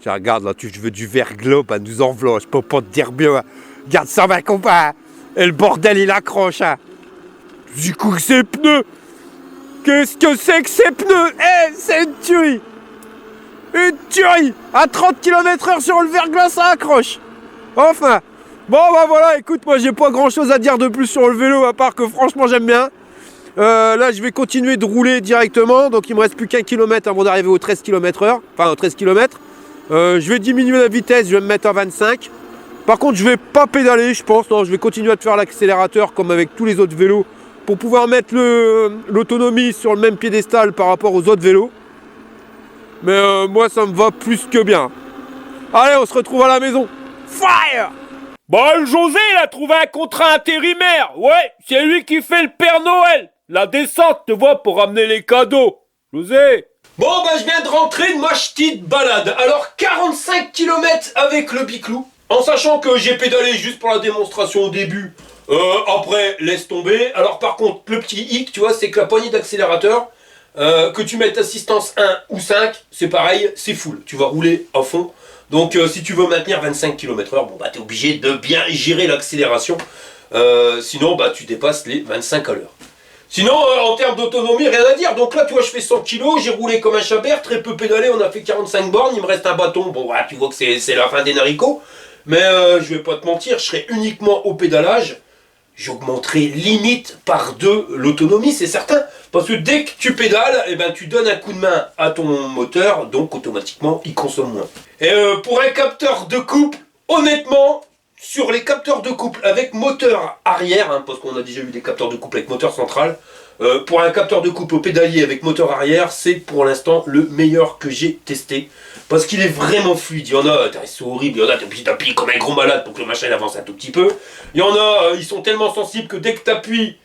Tiens, regarde, là, je veux du verglas, bah, nous en v'là. Je peux pas te dire bien. Regarde ça, ma compa. Et le bordel, il accroche. Hein. Du coup, ces pneus. Qu'est-ce que c'est que ces pneus? Eh, c'est une tuerie. Une tuerie. À 30 km/h sur le verglas, ça accroche. Enfin. Bon, bah voilà, écoute, moi, j'ai pas grand-chose à dire de plus sur le vélo, à part que, franchement, j'aime bien. Là, je vais continuer de rouler directement. Donc, il me reste plus qu'un kilomètre avant d'arriver aux 13 km/h. Enfin, aux 13 km. Je vais diminuer la vitesse, je vais me mettre à 25. Par contre, je vais pas pédaler, je pense. Non, je vais continuer à te faire l'accélérateur comme avec tous les autres vélos pour pouvoir mettre l'autonomie sur le même piédestal par rapport aux autres vélos. Mais moi, ça me va plus que bien. Allez, on se retrouve à la maison. Fire! Bon, José, il a trouvé un contrat intérimaire. Ouais, c'est lui qui fait le Père Noël. La descente, tu vois, pour ramener les cadeaux. José. Bon, bah, je viens de rentrer de ma petite balade. Alors, 45 km avec le biclou. En sachant que j'ai pédalé juste pour la démonstration au début. Après, laisse tomber. Alors, par contre, le petit hic, tu vois, c'est que la poignée d'accélérateur, que tu mettes assistance 1 ou 5, c'est pareil, c'est full. Tu vas rouler à fond. Donc, si tu veux maintenir 25 km/h, bon, bah, t'es obligé de bien gérer l'accélération. Sinon, bah, tu dépasses les 25 à l'heure. Sinon, en termes d'autonomie, rien à dire. Donc là, tu vois, je fais 100 kg, j'ai roulé comme un chabert, très peu pédalé, on a fait 45 bornes, il me reste un bâton. Bon, voilà, tu vois que c'est la fin des haricots. Mais je vais pas te mentir, je serai uniquement au pédalage. J'augmenterai limite par 2 l'autonomie, c'est certain. Parce que dès que tu pédales, eh ben, tu donnes un coup de main à ton moteur, donc automatiquement, il consomme moins. Et pour un capteur de couple, honnêtement, sur les capteurs de couple avec moteur arrière, hein, parce qu'on a déjà eu des capteurs de couple avec moteur central, pour un capteur de couple au pédalier avec moteur arrière, c'est pour l'instant le meilleur que j'ai testé. Parce qu'il est vraiment fluide. Il y en a, c'est horrible, il y en a, t'appuies comme un gros malade pour que le machin avance un tout petit peu. Il y en a, ils sont tellement sensibles que dès que t'appuies,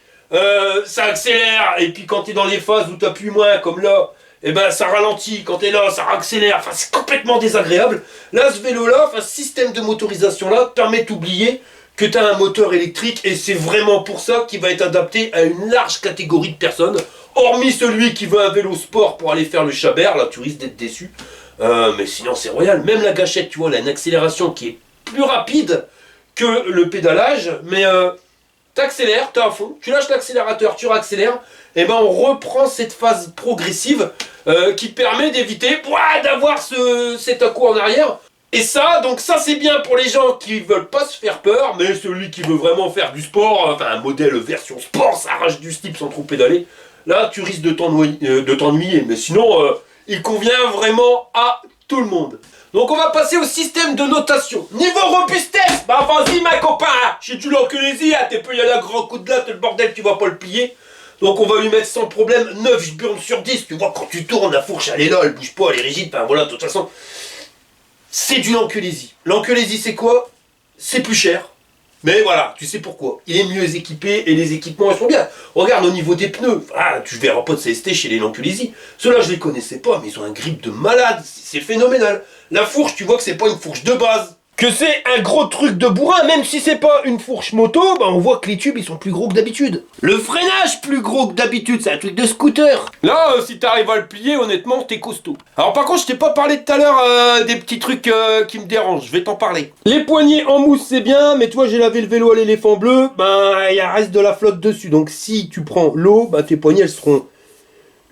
ça accélère. Et puis quand t'es dans les phases où t'appuies moins, comme là, et ben ça ralentit. Quand t'es là, ça accélère. Enfin, c'est complètement désagréable. Là, ce vélo-là, enfin, ce système de motorisation-là, permet d'oublier que tu as un moteur électrique et c'est vraiment pour ça qu'il va être adapté à une large catégorie de personnes. Hormis celui qui veut un vélo sport pour aller faire le chabert, là tu risques d'être déçu. Mais sinon c'est royal. Même la gâchette, tu vois, elle a une accélération qui est plus rapide que le pédalage. Mais t'accélères, t'es à fond, tu lâches l'accélérateur, tu réaccélères. Et ben on reprend cette phase progressive qui permet d'éviter d'avoir cet à-coup en arrière. Et ça, donc ça c'est bien pour les gens qui veulent pas se faire peur, mais celui qui veut vraiment faire du sport, enfin un modèle version sport, ça arrache du slip sans trop pédaler, là tu risques de t'ennuyer, mais sinon il convient vraiment à tout le monde. Donc on va passer au système de notation. Niveau robustesse, bah vas-y ma copain, j'ai du l'enculésie, t'es peu y aller à grand coup de latte, le bordel tu vas pas le plier. Donc on va lui mettre sans problème 9 burnes sur 10, tu vois quand tu tournes la fourche elle est là, elle bouge pas, elle est rigide, enfin voilà de toute façon. C'est du l'enculésie. L'enculésie c'est quoi? C'est plus cher. Mais voilà, tu sais pourquoi. Il est mieux équipé et les équipements ils sont bien. Regarde au niveau des pneus. Ah, tu verras pas de CST chez les l'enculésie. Ceux-là je les connaissais pas, mais ils ont un grip de malade. C'est phénoménal. La fourche, tu vois que c'est pas une fourche de base. que c'est un gros truc de bourrin, même si c'est pas une fourche moto, bah on voit que les tubes ils sont plus gros que d'habitude. Le freinage plus gros que d'habitude, c'est un truc de scooter. Là, si t'arrives à le plier, honnêtement, t'es costaud. Alors par contre, je t'ai pas parlé tout à l'heure des petits trucs qui me dérangent, je vais t'en parler. Les poignées en mousse c'est bien, mais toi j'ai lavé le vélo à l'éléphant bleu, ben il y a reste de la flotte dessus, donc si tu prends l'eau, ben tes poignées elles seront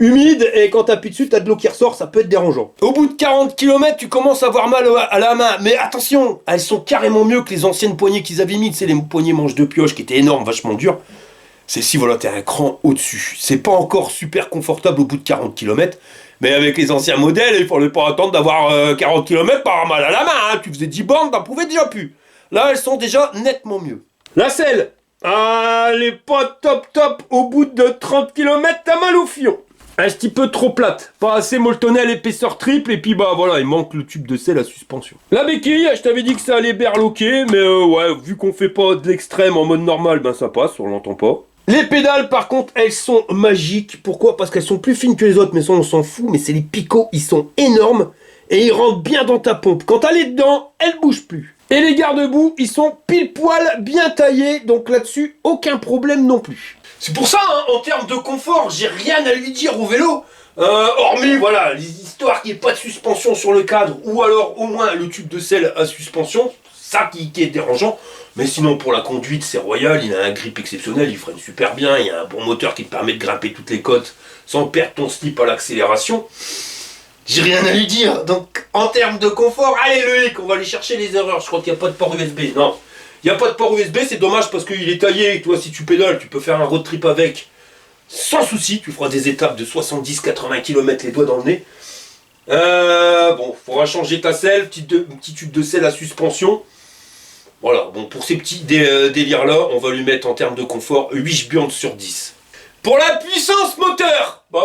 humide et quand t'appuies dessus, t'as de l'eau qui ressort, ça peut être dérangeant. Au bout de 40 km, tu commences à avoir mal à la main. Mais attention, elles sont carrément mieux que les anciennes poignées qu'ils avaient mis. C'est les poignées manches de pioche qui étaient énormes, vachement dures. Celle-ci, voilà, t'es un cran au-dessus. C'est pas encore super confortable au bout de 40 km. Mais avec les anciens modèles, il fallait pas attendre d'avoir 40 km par mal à la main. Hein. Tu faisais 10 bornes, t'en pouvais déjà plus. Là, elles sont déjà nettement mieux. La selle, elle est pas top. Au bout de 30 km, t'as mal au fion. Un petit peu trop plate, pas assez molletonnée à l'épaisseur triple, et puis bah voilà, il manque le tube de selle à suspension. La béquille, je t'avais dit que ça allait berloquer, mais ouais, vu qu'on fait pas de l'extrême en mode normal, ben ça passe, on l'entend pas. Les pédales par contre, elles sont magiques, pourquoi? Parce qu'elles sont plus fines que les autres, mais ça on s'en fout, mais c'est les picots, ils sont énormes, et ils rentrent bien dans ta pompe. Quand elle est dedans, elle bouge plus. Et les garde-boue, ils sont pile poil bien taillés, donc là-dessus, aucun problème non plus. C'est pour ça, hein, en termes de confort, j'ai rien à lui dire au vélo. Hormis, voilà, les histoires qu'il n'y ait pas de suspension sur le cadre, ou alors au moins le tube de selle à suspension, ça qui est dérangeant. Mais sinon, pour la conduite, c'est royal, il a un grip exceptionnel, il freine super bien, il y a un bon moteur qui te permet de grimper toutes les côtes sans perdre ton slip à l'accélération. J'ai rien à lui dire. Donc, en termes de confort, allez Loïc, on va aller chercher les erreurs. Je crois qu'il n'y a pas de port USB. Non. Il n'y a pas de port USB, c'est dommage parce qu'il est taillé. Toi, si tu pédales, tu peux faire un road trip avec sans souci. Tu feras des étapes de 70-80 km les doigts dans le nez. Bon, il faudra changer ta selle, petit tube de selle à suspension. Voilà, bon, pour ces petits délires-là, on va lui mettre en termes de confort 8 burnes sur 10. Pour la puissance moteur, bah,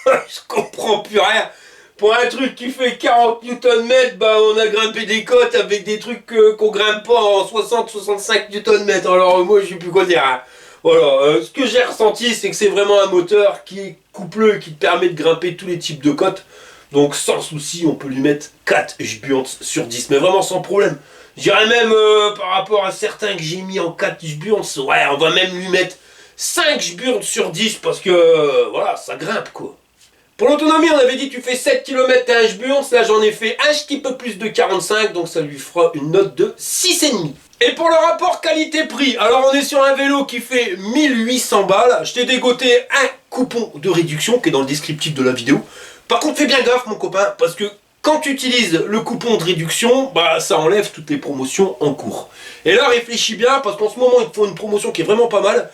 je comprends plus rien. Pour un truc qui fait 40 Nm, bah on a grimpé des côtes avec des trucs qu'on grimpe pas en 60-65 Nm. Alors moi je sais plus quoi dire. Hein. Voilà, ce que j'ai ressenti c'est que c'est vraiment un moteur qui est coupleux, qui te permet de grimper tous les types de côtes. Donc sans souci on peut lui mettre 4 burnes sur 10, mais vraiment sans problème. Je dirais même par rapport à certains que j'ai mis en 4 burnes, ouais on va même lui mettre 5 burnes sur 10 parce que voilà ça grimpe quoi. Pour l'autonomie, on avait dit tu fais 7 km à burnes, là j'en ai fait un petit peu plus de 45, donc ça lui fera une note de 6,5. Et pour le rapport qualité-prix, alors on est sur un vélo qui fait 1800 balles, je t'ai dégoté un coupon de réduction qui est dans le descriptif de la vidéo. Par contre fais bien gaffe mon copain, parce que quand tu utilises le coupon de réduction, bah ça enlève toutes les promotions en cours. Et là réfléchis bien, parce qu'en ce moment ils te font une promotion qui est vraiment pas mal.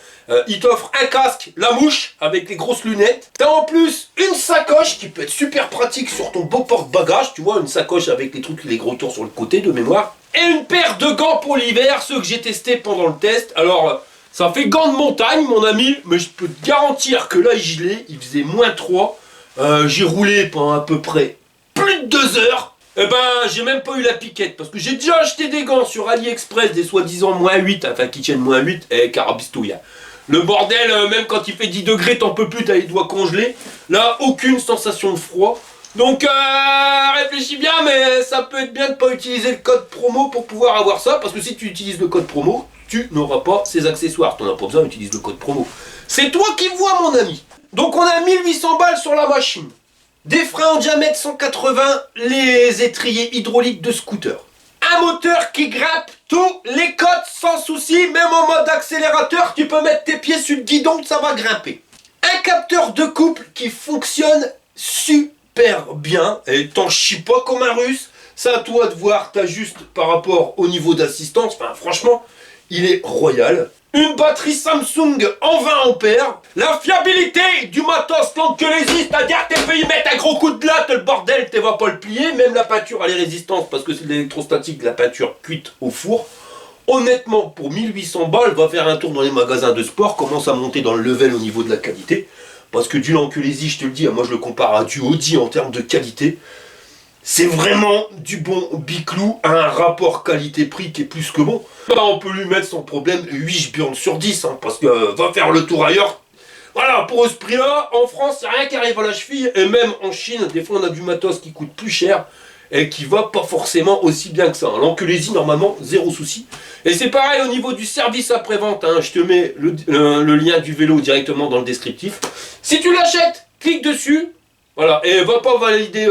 Ils t'offrent un casque, la mouche, avec les grosses lunettes. T'as en plus une sacoche qui peut être super pratique sur ton beau porte-bagages. Tu vois, une sacoche avec les trucs, les gros tours sur le côté de mémoire. Et une paire de gants pour l'hiver, ceux que j'ai testés pendant le test. Alors, ça fait gants de montagne mon ami, mais je peux te garantir que là il gelait, il faisait -3. J'ai roulé pendant à peu près plus de 2 heures. Eh ben, j'ai même pas eu la piquette, parce que j'ai déjà acheté des gants sur AliExpress, des soi-disant -8, enfin qui tiennent -8, et carabistouille. Le bordel, même quand il fait 10 degrés, t'en peux plus, t'as les doigts congelés. Là, aucune sensation de froid. Donc, réfléchis bien, mais ça peut être bien de pas utiliser le code promo pour pouvoir avoir ça, parce que si tu utilises le code promo, tu n'auras pas ces accessoires. T'en as pas besoin, utilise le code promo. C'est toi qui vois, mon ami. Donc, on a 1800 balles sur la machine. Des freins en diamètre 180, les étriers hydrauliques de scooter. Un moteur qui grimpe tous les côtes sans souci, même en mode accélérateur, tu peux mettre tes pieds sur le guidon, ça va grimper. Un capteur de couple qui fonctionne super bien, et t'en chies pas comme un russe, c'est à toi de voir, t'ajustes par rapport au niveau d'assistance, enfin franchement, il est royal. Une batterie Samsung en 20 ampères. La fiabilité du matos l'enculésiste, c'est-à-dire que tu peux y mettre un gros coup de latte, le bordel, tu vas pas le plier. Même la peinture, elle est résistante parce que c'est de l'électrostatique, la peinture cuite au four. Honnêtement, pour 1800 balles, va faire un tour dans les magasins de sport, commence à monter dans le level au niveau de la qualité. Parce que du l'enculésie, je te le dis, moi je le compare à du Audi en termes de qualité. C'est vraiment du bon biclou à un rapport qualité-prix qui est plus que bon. Là, on peut lui mettre sans problème 8 burnes sur 10, hein, parce que va faire le tour ailleurs. Voilà, pour ce prix-là, en France, c'est rien qui arrive à la cheville. Et même en Chine, des fois, on a du matos qui coûte plus cher. et qui va pas forcément aussi bien que ça. L'enculésie, normalement, zéro souci. Et c'est pareil au niveau du service après-vente, hein. Je te mets le lien du vélo directement dans le descriptif. Si tu l'achètes, clique dessus, voilà, et va pas valider,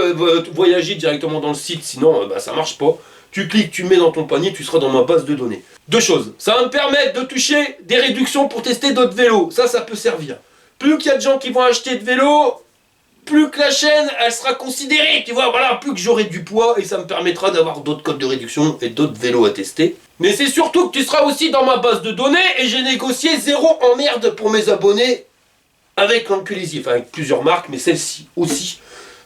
voyager directement dans le site, sinon ça marche pas. Tu cliques, tu mets dans ton panier, tu seras dans ma base de données. Deux choses, ça va me permettre de toucher des réductions pour tester d'autres vélos, ça peut servir. Plus qu'il y a de gens qui vont acheter de vélos, plus que la chaîne, elle sera considérée, tu vois, voilà, plus que j'aurai du poids, et ça me permettra d'avoir d'autres codes de réduction et d'autres vélos à tester. Mais c'est surtout que tu seras aussi dans ma base de données, et j'ai négocié 0 emmerde pour mes abonnés avec l'enculésie, enfin avec plusieurs marques, mais celle-ci aussi.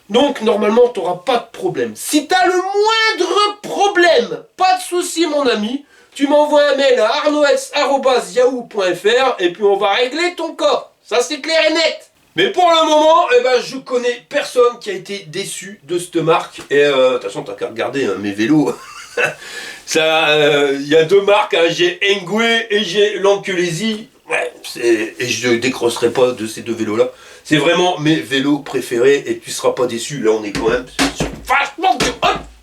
Donc normalement, tu n'auras pas de problème. Si tu as le moindre problème, pas de souci mon ami, tu m'envoies un mail à arnoex@yahoo.fr et puis on va régler ton cas. Ça c'est clair et net. Mais pour le moment, je connais personne qui a été déçu de cette marque. Et de toute façon, t'as qu'à regarder mes vélos. Il y a deux marques, hein, j'ai Engwe et j'ai l'enculésie. Ouais, et je ne décrosserai pas de ces deux vélos-là. C'est vraiment mes vélos préférés et tu seras pas déçu. Là, on est quand même sur vachement du haut de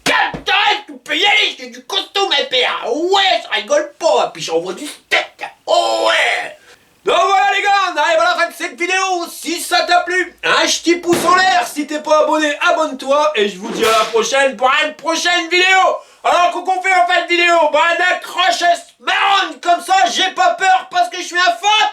gamme. Tu peux y aller, c'est du costaud, ma père. Ouais, ça rigole pas. Puis j'envoie du steak. Oh ouais. Donc voilà les gars, on arrive à la fin de cette vidéo. Si ça t'a plu, un petit pouce en l'air. Si t'es pas abonné, abonne-toi. Et je vous dis à la prochaine pour une prochaine vidéo. Alors qu'on fait en fin de vidéo, un accroche marronne comme ça, j'ai pas peur parce que je suis un fan.